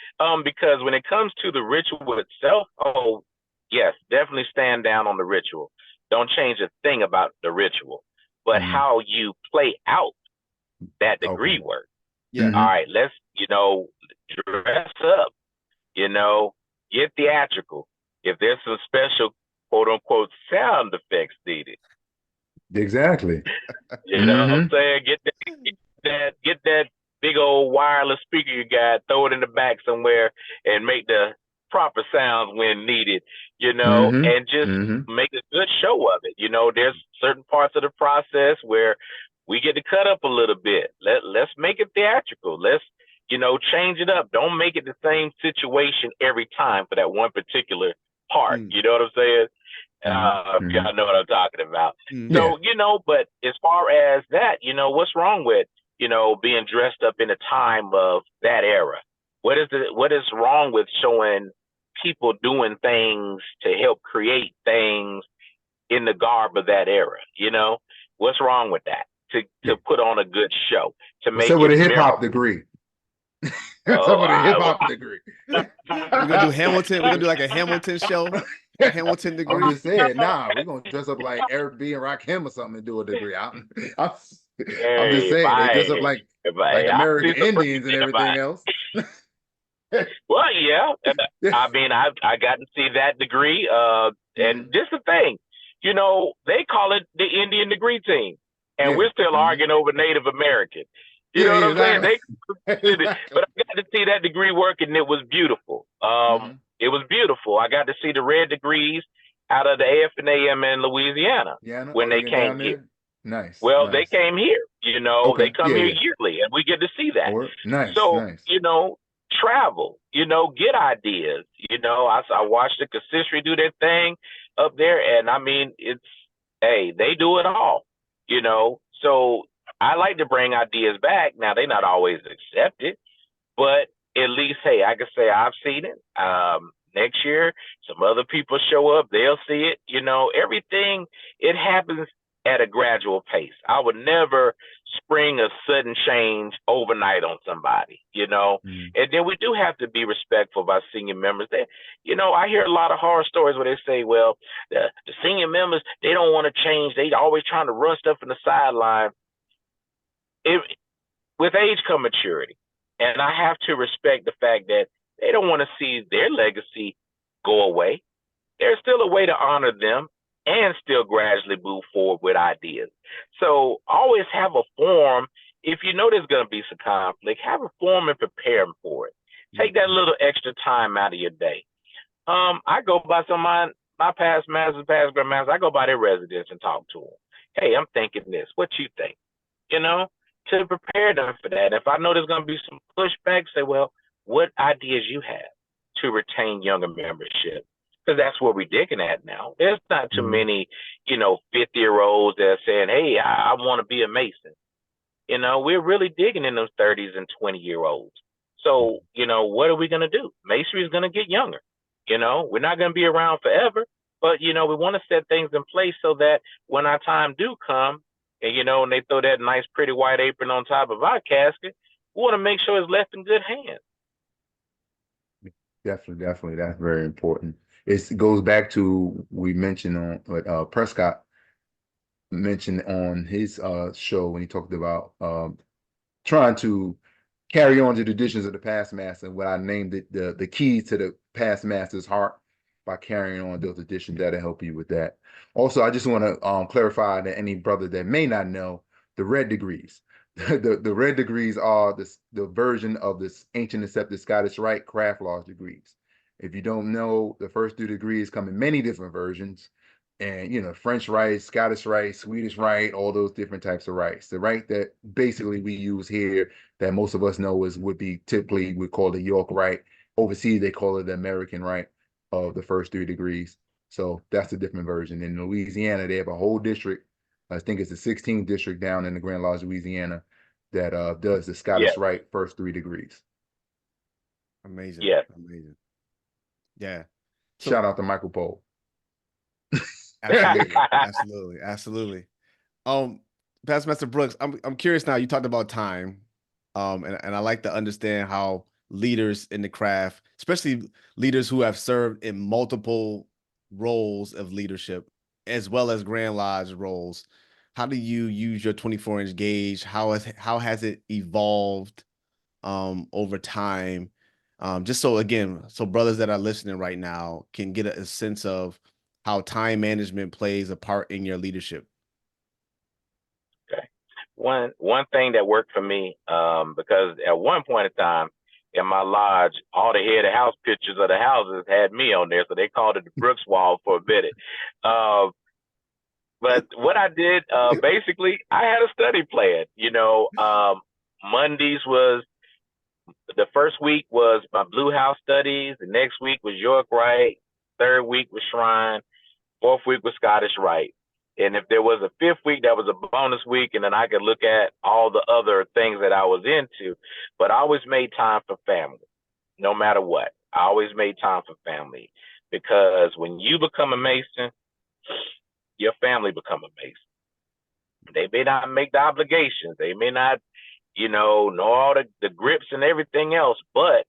Speaker 3: Because when it comes to the ritual itself, yes, definitely stand down on the ritual. Don't change a thing about the ritual, but how you play out that degree work. Yeah. All right, let's, dress up, get theatrical. If there's some special quote unquote sound effects needed.
Speaker 2: Exactly.
Speaker 3: You know what I'm saying? Get that big old wireless speaker you got, throw it in the back somewhere and make the proper sounds when needed, and just make a good show of it. There's certain parts of the process where we get to cut up a little bit. Let's make it theatrical. Let's, change it up. Don't make it the same situation every time for that one particular part. You know what I'm saying? Y'all know what I'm talking about. So, but as far as that, what's wrong with, being dressed up in a time of that era? What is wrong with showing people doing things to help create things in the garb of that era? What's wrong with that? To put on a good show, to make
Speaker 2: with a hip hop degree. With a hip hop degree.
Speaker 1: We're gonna do Hamilton. We're gonna do like a Hamilton show. A Hamilton degree.
Speaker 2: I'm just saying, we're gonna dress up like Eric B and Rakim or something and do a degree. I'm just saying, they dress up like American Indians and everything else.
Speaker 3: Well, yeah. I mean, I got to see that degree. And this is the thing, they call it the Indian degree team, and we're still arguing over Native American. You know what I'm saying? But I got to see that degree work, and it was beautiful. It was beautiful. I got to see the red degrees out of the AF&AM in Louisiana when they came here.
Speaker 2: Nice.
Speaker 3: Well, they came here. They come here yearly, and we get to see that. So, travel. Get ideas. I watched the consistory do their thing up there, and I mean, they do it all. So I like to bring ideas back. Now, they're not always accepted, but at least, hey, I can say I've seen it. Next year, some other people show up, they'll see it. Everything, it happens at a gradual pace. I would never spring a sudden change overnight on somebody, you know. And then we do have to be respectful of our senior members. That, you know, I hear a lot of horror stories where they say, well, the senior members, they don't want to change. They always trying to run stuff in the sideline. With age come maturity. And I have to respect the fact that they don't want to see their legacy go away. There's still a way to honor them and still gradually move forward with ideas. So always have a form. If you know there's going to be some conflict, have a form and prepare them for it. Take that little extra time out of your day. I go by some of my past masters, past grandmasters, I go by their residence and talk to them. Hey, I'm thinking this. What you think? You know, to prepare them for that. If I know there's going to be some pushback, say, well, what ideas you have to retain younger membership? Because that's what we're digging at now. There's not too many, you know, 50-year-olds that are saying, hey, I want to be a Mason. You know, we're really digging in those 30s and 20-year-olds. So, you know, what are we going to do? Masonry is going to get younger. You know, we're not going to be around forever, but, you know, we want to set things in place so that when our time do come, and, you know, and they throw that nice, pretty white apron on top of our casket, we want to make sure it's left in good hands.
Speaker 2: Definitely. That's very important. It goes back to, we mentioned on what Prescott mentioned on his show when he talked about trying to carry on the traditions of the past master, and what I named it the keys to the past master's heart. By carrying on those traditions, that'll help you with that. Also, I just want to clarify that any brother that may not know, the red degrees. The red degrees are the version of this Ancient Accepted Scottish Rite craft laws degrees. If you don't know, the first 2 degrees come in many different versions. And, you know, French Rite, Scottish Rite, Swedish Rite, all those different types of rites. The rite that basically we use here that most of us know would be typically, we call the York Rite. Overseas, they call it the American Rite of the first 3 degrees. So that's a different version. In Louisiana, they have a whole district. I think it's the 16th district down in the Grand Lodge, Louisiana, that does the Scottish Rite first 3 degrees.
Speaker 1: Amazing.
Speaker 3: Yeah.
Speaker 1: Amazing. Yeah.
Speaker 2: So, shout out to Michael Pohl.
Speaker 1: Absolutely. Past Master Brooks, I'm curious now. You talked about time, and I like to understand how leaders in the craft, especially leaders who have served in multiple roles of leadership, as well as Grand Lodge roles, how do you use your 24-inch gauge? How has it evolved over time? Just so brothers that are listening right now can get a sense of how time management plays a part in your leadership.
Speaker 3: Okay. One thing that worked for me, because at one point in time in my lodge, all the head of house pictures of the houses had me on there, so they called it the Brooks Wall for a minute. But what I did, basically, I had a study plan. You know, Mondays was, the first week was my Blue House studies. The next week was York Rite. Third week was Shrine. Fourth week was Scottish Rite. And if there was a fifth week, that was a bonus week, and then I could look at all the other things that I was into. But I always made time for family, no matter what. I always made time for family, because when you become a Mason, your family become a Mason. They may not make the obligations. They may not, you know all the grips and everything else, but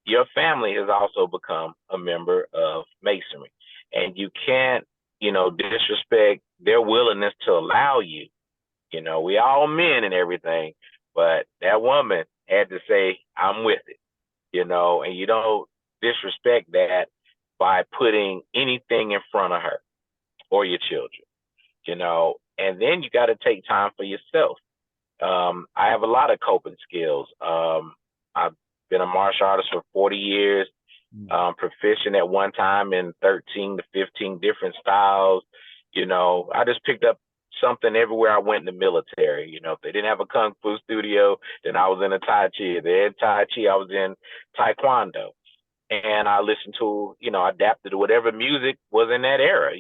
Speaker 3: your family has also become a member of Masonry. And you can't, disrespect their willingness to allow you. You know, we all men and everything, but that woman had to say, I'm with it, and you don't disrespect that by putting anything in front of her or your children, and then you got to take time for yourself. I have a lot of coping skills. I've been a martial artist for 40 years, proficient at one time in 13 to 15 different styles. I just picked up something everywhere I went in the military. If they didn't have a Kung Fu studio, then I was in a Tai Chi. If they had Tai Chi, I was in Taekwondo. And I listened to, adapted to whatever music was in that era,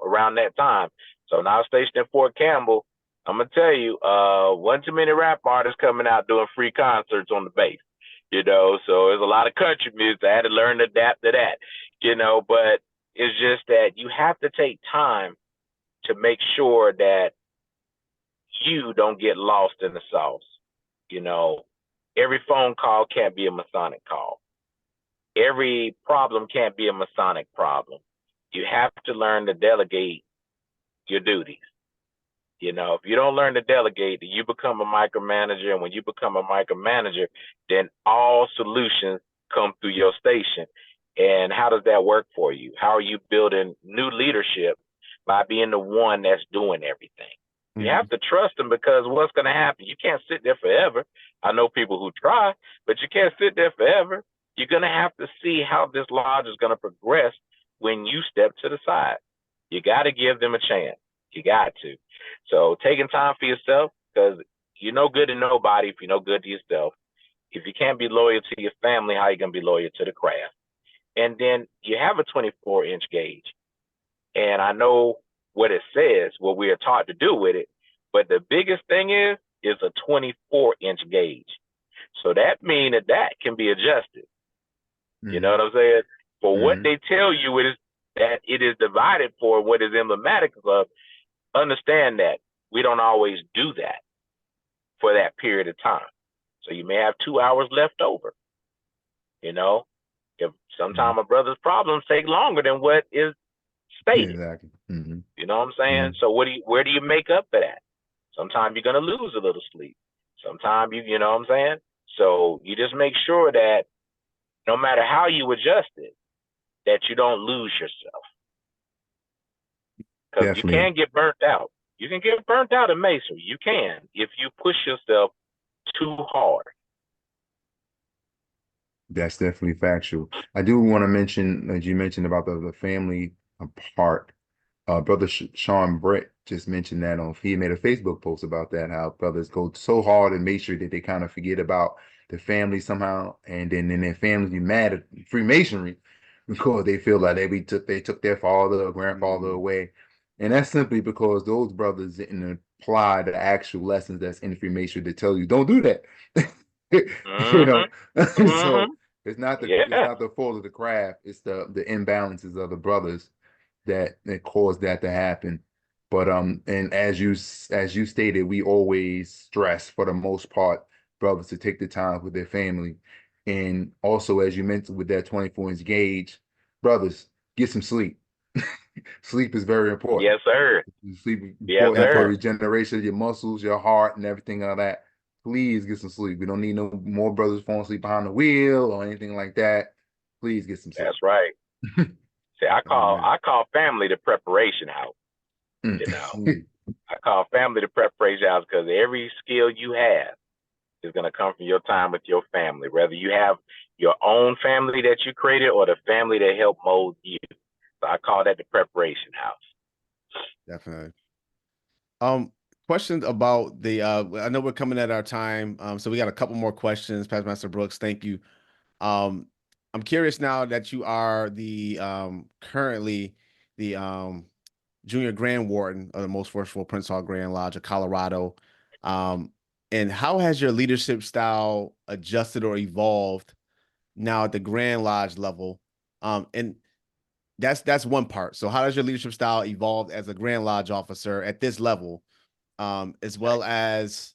Speaker 3: around that time. So now stationed at Fort Campbell, I'm going to tell you, wasn't too many rap artists coming out doing free concerts on the base, so there's a lot of country music. I had to learn to adapt to that, but it's just that you have to take time to make sure that you don't get lost in the sauce. You know, every phone call can't be a Masonic call. Every problem can't be a Masonic problem. You have to learn to delegate your duties. You know, if you don't learn to delegate, you become a micromanager. And when you become a micromanager, then all solutions come through your station. And how does that work for you? How are you building new leadership by being the one that's doing everything? You have to trust them, because what's going to happen? You can't sit there forever. I know people who try, but you can't sit there forever. You're going to have to see how this lodge is going to progress when you step to the side. You got to give them a chance. You got to. So taking time for yourself, because you're no good to nobody if you're no good to yourself. If you can't be loyal to your family, how are you going to be loyal to the craft? And then you have a 24-inch gauge. And I know what it says, what we are taught to do with it. But the biggest thing is a 24-inch gauge. So that means that can be adjusted. You know what I'm saying? For what they tell you it is, that it is divided for what is emblematic of, understand that we don't always do that for that period of time. So you may have 2 hours left over. You know, if sometimes a brother's problems take longer than what is stated.
Speaker 2: Exactly.
Speaker 3: You know what I'm saying? So where do you make up for that? Sometimes you're gonna lose a little sleep. Sometimes you know what I'm saying? So you just make sure that no matter how you adjust it, that you don't lose yourself. Because you can get burnt out. You can get burnt out in masonry. You can, if you push yourself too hard.
Speaker 2: That's definitely factual. I do want to mention, as you mentioned about the family part, Brother Sean Brett just mentioned that he made a Facebook post about that, how brothers go so hard and make sure that they kind of forget about the family somehow, and then their families be mad at Freemasonry because they feel like they took their father or grandfather away. And that's simply because those brothers didn't apply the actual lessons that's in Freemasonry to tell you don't do that. You know, so it's not the fault of the craft. It's the imbalances of the brothers that caused that to happen. But and as you stated, we always stress, for the most part, brothers to take the time with their family. And also, as you mentioned, with that 24-inch gauge, brothers, get some sleep. Sleep is very important.
Speaker 3: Yes, sir.
Speaker 2: Sleep is
Speaker 3: important
Speaker 2: for regeneration of your muscles, your heart, and everything like that. Please get some sleep. We don't need no more brothers falling asleep behind the wheel or anything like that. Please get some sleep.
Speaker 3: That's right. See, I call family the preparation house. You know, I call family the preparation house, because every skill you have is going to come from your time with your family, whether you have your own family that you created or the family that helped mold you. So I call that the preparation house.
Speaker 1: Definitely. Questions about the I know we're coming at our time, so we got a couple more questions. Past Master Brooks, thank you. I'm curious, now that you are the currently the Junior Grand Warden of the Most Worshipful Prince Hall Grand Lodge of Colorado, and how has your leadership style adjusted or evolved now at the Grand Lodge level? And that's one part. So how does your leadership style evolve as a Grand Lodge officer at this level, as well as,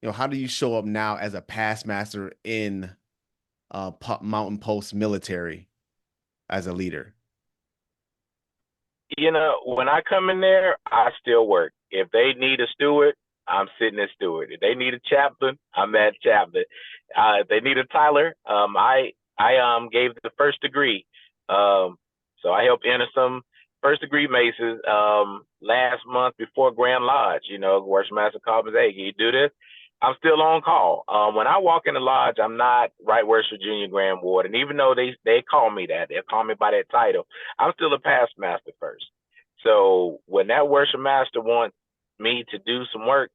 Speaker 1: you know, how do you show up now as a past master in Mountain Post military as a leader?
Speaker 3: You know, when I come in there, I still work. If they need a steward, I'm sitting as steward. If they need a chaplain, I'm at chaplain. If they need a Tyler, I gave the first degree. So I helped enter some first degree Masons last month before Grand Lodge. You know, Worship Master called me and said, hey, can you do this? I'm still on call. When I walk in the lodge, I'm not Right Worshipful Junior Grand Warden. Even though they call me that, they call me by that title, I'm still a past master first. So when that worship master wants me to do some work,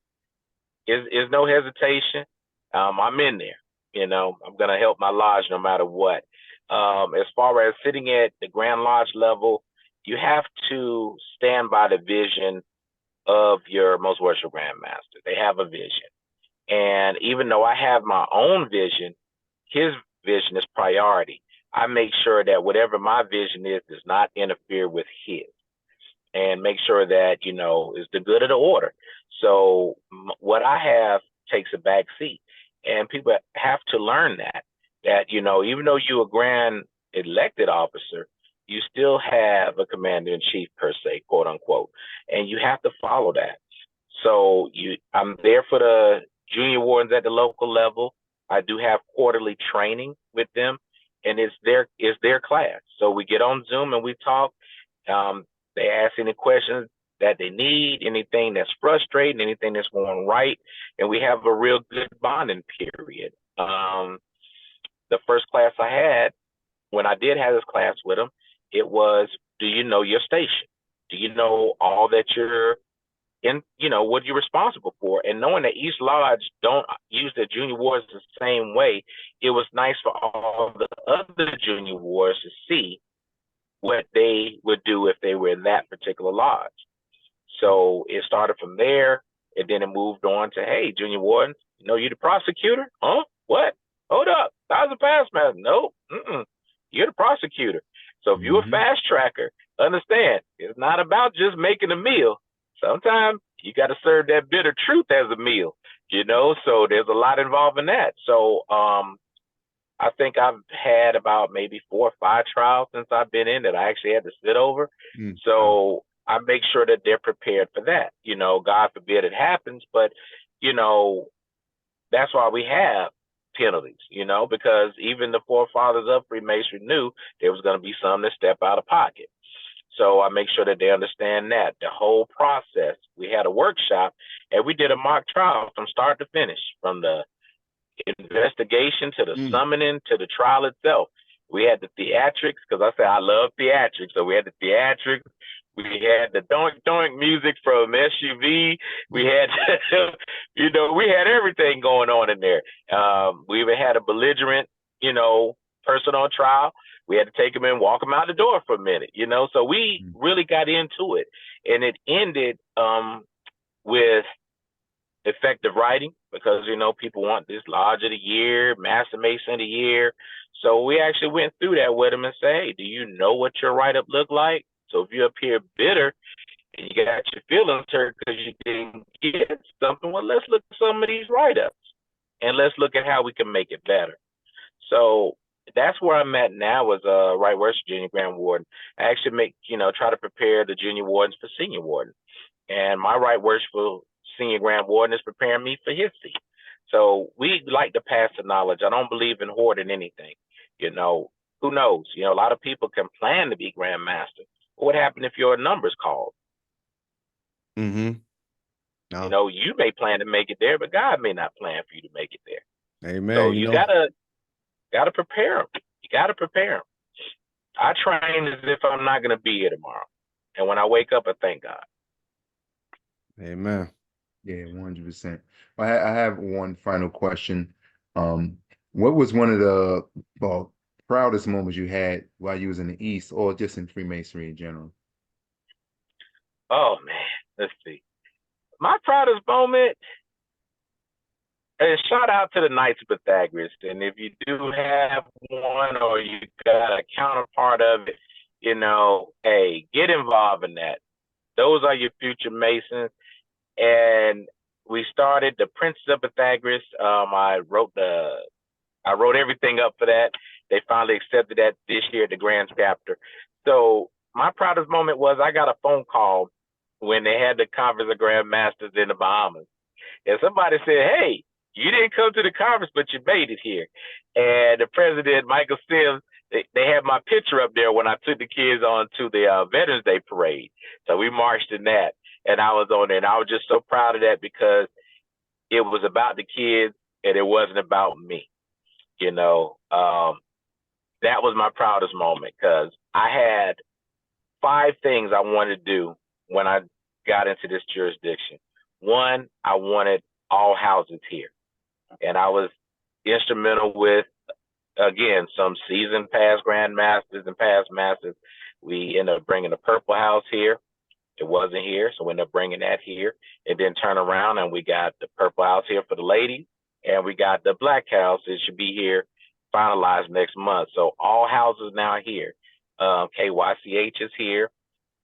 Speaker 3: is no hesitation. I'm in there. You know, I'm gonna help my lodge no matter what. As far as sitting at the Grand Lodge level, you have to stand by the vision of your Most Worshipful Grand Master. They have a vision. And even though I have my own vision, his vision is priority. I make sure that whatever my vision is does not interfere with his, and make sure that, you know, is the good of the order. So what I have takes a back seat, and people have to learn that, you know, even though you're a grand elected officer, you still have a commander in chief per se, quote unquote, and you have to follow that. So I'm there for the junior wardens at the local level. I do have quarterly training with them, and it's their class. So we get on Zoom and we talk. They ask any questions that they need, anything that's frustrating, anything that's going right, and we have a real good bonding period. The first class I had, when I did have this class with them, it was, do you know your station? Do you know all that you're in, you know, what you're responsible for? And knowing that East Lodge don't use their junior wards the same way, it was nice for all the other junior wards to see what they would do if they were in that particular lodge. So it started from there, and then it moved on to, hey, junior wardens, you know, you the prosecutor? Huh? What? Hold up. I was a past master. No, you're the prosecutor. So if you're a fast tracker, understand, it's not about just making a meal. Sometimes you got to serve that bitter truth as a meal, you know, so there's a lot involved in that. So I think I've had about maybe 4 or 5 trials since I've been in that I actually had to sit over. So I make sure that they're prepared for that. You know, God forbid it happens, but, you know, that's why we have penalties, you know, because even the forefathers of Freemasonry knew there was going to be some that step out of pocket. So I make sure that they understand that the whole process. We had a workshop and we did a mock trial from start to finish, from the investigation to the summoning to the trial itself. We had the theatrics, because I said I love theatrics. So we had the theatrics. We had the doink doink music from SUV. We had, you know, we had everything going on in there. We even had a belligerent, you know, person on trial. We had to take him in, walk him out the door for a minute, you know. So we really got into it, and it ended with effective writing, because, you know, people want this Lodge of the Year, Master Mason of the Year. So we actually went through that with them and say, hey, do you know what your write-up look like? So if you appear bitter and you got your feelings hurt because you didn't get something, well, let's look at some of these write-ups and let's look at how we can make it better. So that's where I'm at now as a Right Worship Junior Grand Warden. I actually try to prepare the junior wardens for senior warden. And my Right Worshipful Senior Grand Warden is preparing me for his seat. So we like to pass the knowledge. I don't believe in hoarding anything. You know, who knows? You know, a lot of people can plan to be Grand Master. What happened if your number's called?
Speaker 1: No.
Speaker 3: You know, you may plan to make it there, but God may not plan for you to make it there.
Speaker 1: Amen.
Speaker 3: So you gotta prepare them. You gotta prepare them. I train as if I'm not gonna be here tomorrow, and when I wake up, I thank God.
Speaker 1: Amen.
Speaker 2: Yeah, 100%. I have one final question. What was one of the proudest moments you had while you was in the East, or just in Freemasonry in general?
Speaker 3: Oh man, let's see. My proudest moment, and shout out to the Knights of Pythagoras. And if you do have one, or you got a counterpart of it, you know, hey, get involved in that. Those are your future Masons. And we started the Princes of Pythagoras. I wrote everything up for that. They finally accepted that this year at the Grand Chapter. So my proudest moment was I got a phone call when they had the Conference of Grand Masters in the Bahamas. And somebody said, hey, you didn't come to the conference, but you made it here. And the president, Michael Sims, they had my picture up there when I took the kids on to the Veterans Day Parade. So we marched in that, and I was on there. And I was just so proud of that, because it was about the kids and it wasn't about me. You know, that was my proudest moment, because I had 5 things I wanted to do when I got into this jurisdiction. One, I wanted all houses here. And I was instrumental with, again, some seasoned past Grand Masters and past Masters. We ended up bringing the Purple House here. It wasn't here, so we ended up bringing that here. And then turn around and we got the Purple House here for the ladies. And we got the Black House. It should be here, finalized next month. So all houses now here. KYCH is here,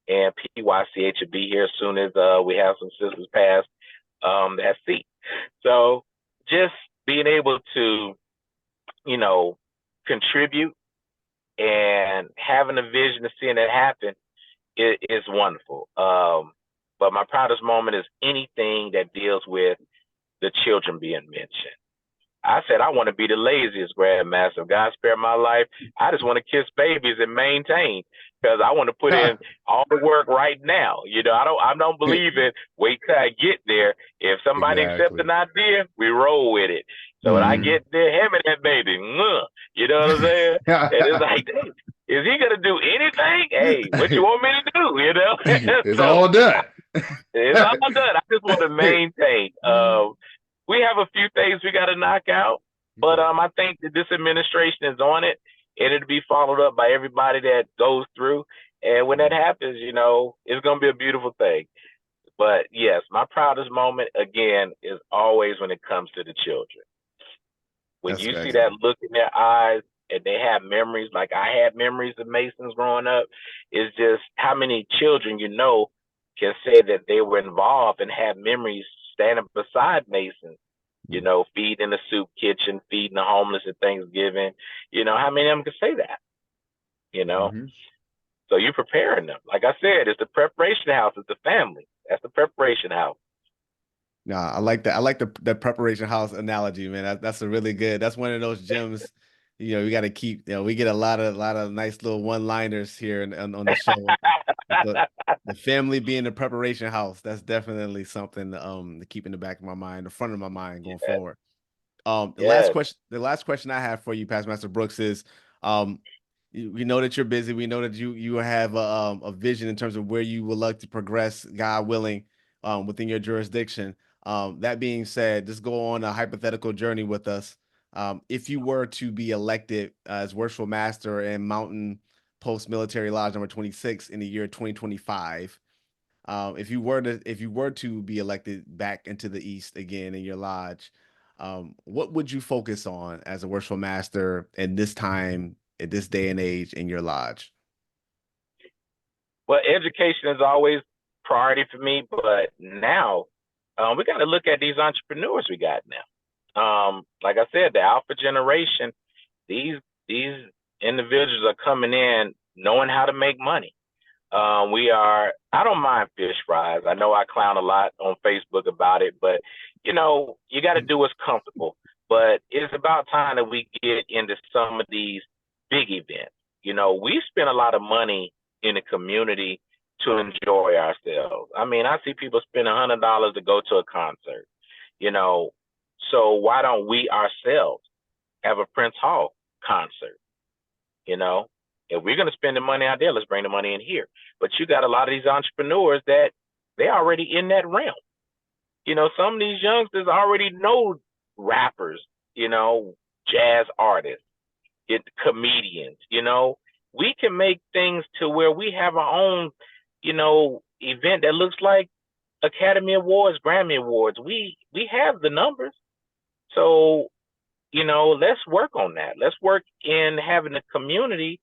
Speaker 3: and PYCH will be here as soon as we have some sisters pass that seat. So just being able to, contribute and having a vision of seeing it happen is wonderful. But my proudest moment is anything that deals with the children being mentioned. I said I want to be the laziest Grand Master. If God spare my life, I just want to kiss babies and maintain, because I want to put in all the work right now. I don't believe in wait till I get there. If somebody accepts an idea, we roll with it. So when I get there, him and that baby, you know what I'm saying? And it's like, is he gonna do anything? Hey, what you want me to do?
Speaker 2: It's all done.
Speaker 3: It's all done. I just want to maintain. We have a few things we got to knock out, but I think that this administration is on it, and it'll be followed up by everybody that goes through. And when that happens, it's going to be a beautiful thing. But yes, my proudest moment again is always when it comes to the children. When
Speaker 1: That's
Speaker 3: you see
Speaker 1: excellent.
Speaker 3: that look in their eyes and they have memories, like I had memories of Masons growing up, it's just how many children can say that they were involved and have memories standing beside Masons, feeding the soup kitchen, feeding the homeless at Thanksgiving. How many of them can say that? So you're preparing them. Like I said, it's the preparation house, it's the family. That's the preparation house.
Speaker 1: Nah, I like that. I like the preparation house analogy, man. That's a really good. That's one of those gems. We got to keep. We get a lot of nice little one-liners here on the show. The family being the preparation house. That's definitely something to keep in the back of my mind, the front of my mind going forward. The last question I have for you, Past Master Brooks, is we know that you're busy. We know that you have a vision in terms of where you would like to progress, God willing, within your jurisdiction. That being said, just go on a hypothetical journey with us. If you were to be elected as Worshipful Master and Mountain Post Military Lodge number 26 in the year 2025, if you were to be elected back into the East again in your lodge, what would you focus on as a Worshipful Master in this time, at this day and age in your lodge?
Speaker 3: Well, education is always priority for me, but now we got to look at these entrepreneurs we got now. Like I said, the alpha generation, these individuals are coming in knowing how to make money. I don't mind fish fries. I know I clown a lot on Facebook about it, but you got to do what's comfortable. But it's about time that we get into some of these big events. We spend a lot of money in the community to enjoy ourselves. I mean, I see people spend $100 to go to a concert, so why don't we ourselves have a Prince Hall concert? If we're going to spend the money out there, let's bring the money in here. But you got a lot of these entrepreneurs that they're already in that realm. Some of these youngsters already know rappers, jazz artists, comedians, we can make things to where we have our own, event that looks like Academy Awards, Grammy Awards. We have the numbers. So, let's work on that. Let's work in having the community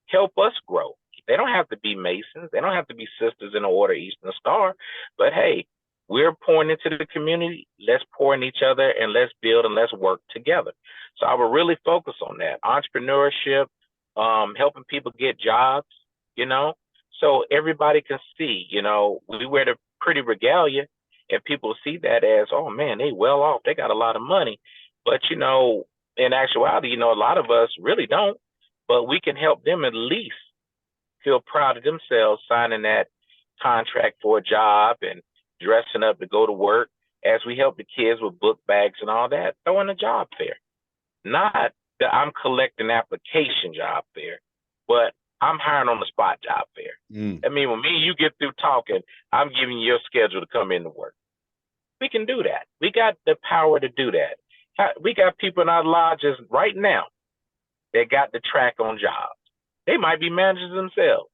Speaker 3: help us grow. They don't have to be Masons. They don't have to be Sisters in the Order Eastern Star. But hey, we're pouring into the community. Let's pour in each other and let's build and let's work together. So I would really focus on that. Entrepreneurship, helping people get jobs, so everybody can see, we wear the pretty regalia and people see that as, oh man, they well off. They got a lot of money. But, in actuality, a lot of us really don't, but we can help them at least feel proud of themselves signing that contract for a job and dressing up to go to work as we help the kids with book bags and all that, throwing a job fair. Not that I'm collecting application job fair, but I'm hiring on the spot job fair. I mean, when me and you get through talking, I'm giving you your schedule to come into work. We can do that. We got the power to do that. We got people in our lodges right now that got the track on jobs. They might be managers themselves,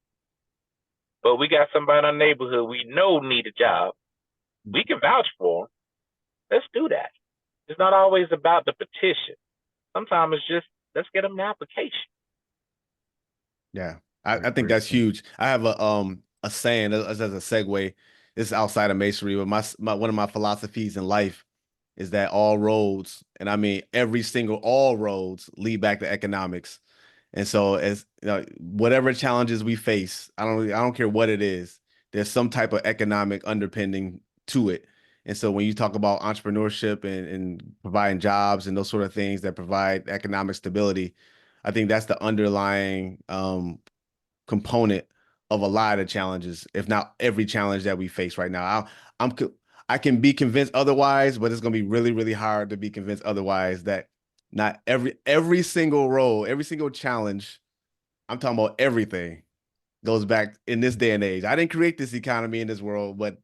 Speaker 3: but we got somebody in our neighborhood we know need a job. We can vouch for them. Let's do that. It's not always about the petition. Sometimes it's just, let's get them an application.
Speaker 1: Yeah, I think that's huge. I have a saying as a segue. it's outside of masonry, but my one of my philosophies in life is that all roads, and I mean all roads lead back to economics. And so as you know, whatever challenges we face, I don't care what it is, there's some type of economic underpinning to it. And so when you talk about entrepreneurship and providing jobs and those sort of things that provide economic stability, I think that's the underlying component of a lot of challenges, if not every challenge that we face right now. I'm I can be convinced otherwise, but it's going to be really, really hard to be convinced otherwise that not every single role, every single challenge, I'm talking about everything, goes back in this day and age. I didn't create this economy in this world, but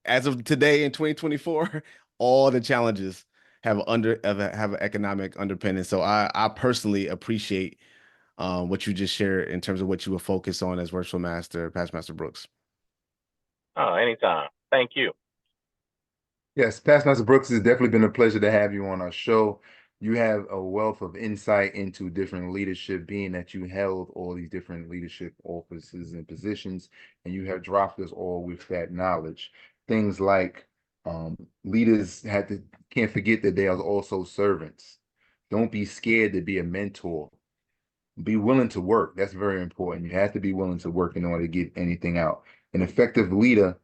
Speaker 1: as of today in 2024, all the challenges have have an economic underpinning. So I personally appreciate what you just shared in terms of what you will focus on as Worshipful Master, Past Master Brooks.
Speaker 3: Oh, anytime. Thank you.
Speaker 2: Yes, Past Master Brooks, it's definitely been a pleasure to have you on our show. You have a wealth of insight into different leadership, being that you held all these different leadership offices and positions, and you have dropped us all with that knowledge. Things like leaders can't forget that they are also servants. Don't be scared to be a mentor. Be willing to work. That's very important. You have to be willing to work in order to get anything out. An effective leader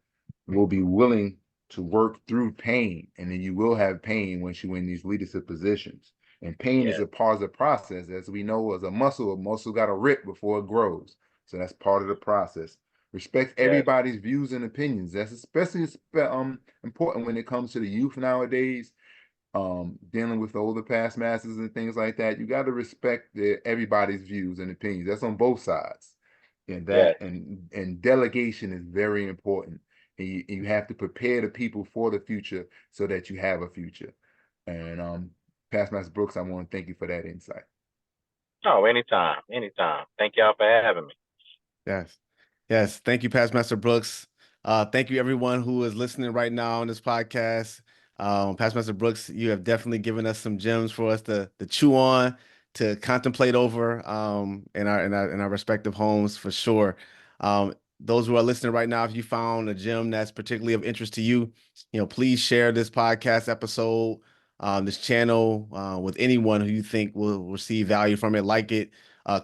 Speaker 2: will be willing to work through pain, and then you will have pain once you're in these leadership positions. And pain is a part of the process. As we know, as a muscle got to rip before it grows. So that's part of the process. Respect everybody's views and opinions. That's especially important when it comes to the youth nowadays. Dealing with the older past masters and things like that, you got to respect everybody's views and opinions. That's on both sides, and and delegation is very important. And you have to prepare the people for the future so that you have a future. And Past Master Brooks, I want to thank you for that insight.
Speaker 3: Oh, anytime. Thank y'all for having me.
Speaker 1: Yes. Thank you, Past Master Brooks. Thank you, everyone who is listening right now on this podcast. Past Master Brooks, you have definitely given us some gems for us to chew on, to contemplate over in our respective homes for sure. Those who are listening right now, if you found a gem that's particularly of interest to you, please share this podcast episode, this channel with anyone who you think will receive value from it. Like it,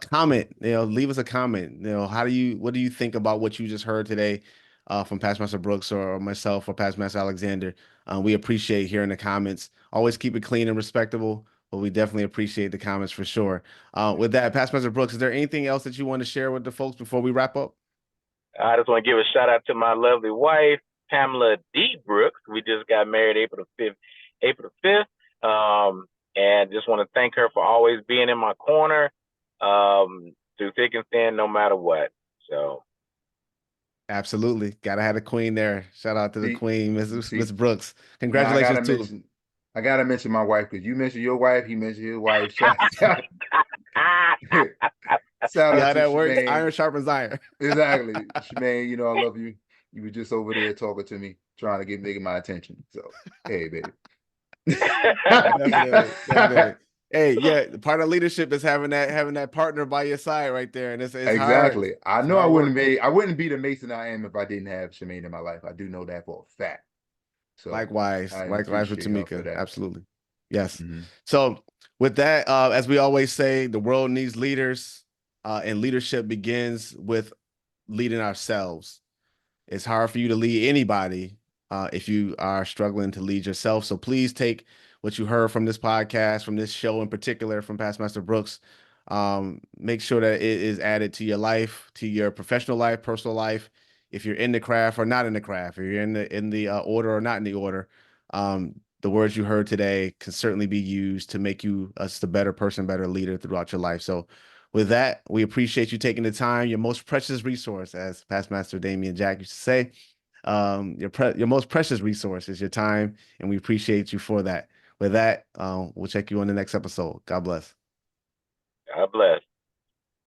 Speaker 1: comment, leave us a comment. What do you think about what you just heard today from Past Master Brooks or myself or Past Master Alexander? We appreciate hearing the comments. Always keep it clean and respectable, but we definitely appreciate the comments for sure. With that, Past Master Brooks, is there anything else that you want to share with the folks before we wrap up?
Speaker 3: I just want to give a shout out to my lovely wife, Pamela D. Brooks. We just got married April the 5th. And just want to thank her for always being in my corner through thick and thin, no matter what. So.
Speaker 1: Absolutely. Gotta have the queen there. Shout out to the queen, Miss Brooks. Congratulations too.
Speaker 2: I gotta mention my wife, because you mentioned your wife, he mentioned his wife. Shout out
Speaker 1: how that
Speaker 2: to
Speaker 1: works.
Speaker 2: Shemaine.
Speaker 1: Iron sharpens iron.
Speaker 2: Exactly. Shemaine, I love you. You were just over there talking to me, trying to get my attention. So, hey, baby.
Speaker 1: Definitely. Hey, yeah, part of leadership is having that partner by your side right there, and it's
Speaker 2: exactly.
Speaker 1: Hard.
Speaker 2: I know I wouldn't be the Mason I am if I didn't have Shemaine in my life. I do know that for a fact. So
Speaker 1: likewise with Tamika. Absolutely. Yes.
Speaker 2: Mm-hmm.
Speaker 1: So with that, as we always say, the world needs leaders, and leadership begins with leading ourselves. It's hard for you to lead anybody if you are struggling to lead yourself. So please take what you heard from this podcast, from this show in particular, from Past Master Brooks. Make sure that it is added to your life, to your professional life, personal life. If you're in the craft or not in the craft, if you're in the order or not in the order, the words you heard today can certainly be used to make you a better person, better leader throughout your life. So with that, we appreciate you taking the time, your most precious resource, as Past Master Damian Jack used to say. Your most precious resource is your time, and we appreciate you for that. With that, we'll check you on the next episode. God bless.
Speaker 3: God bless.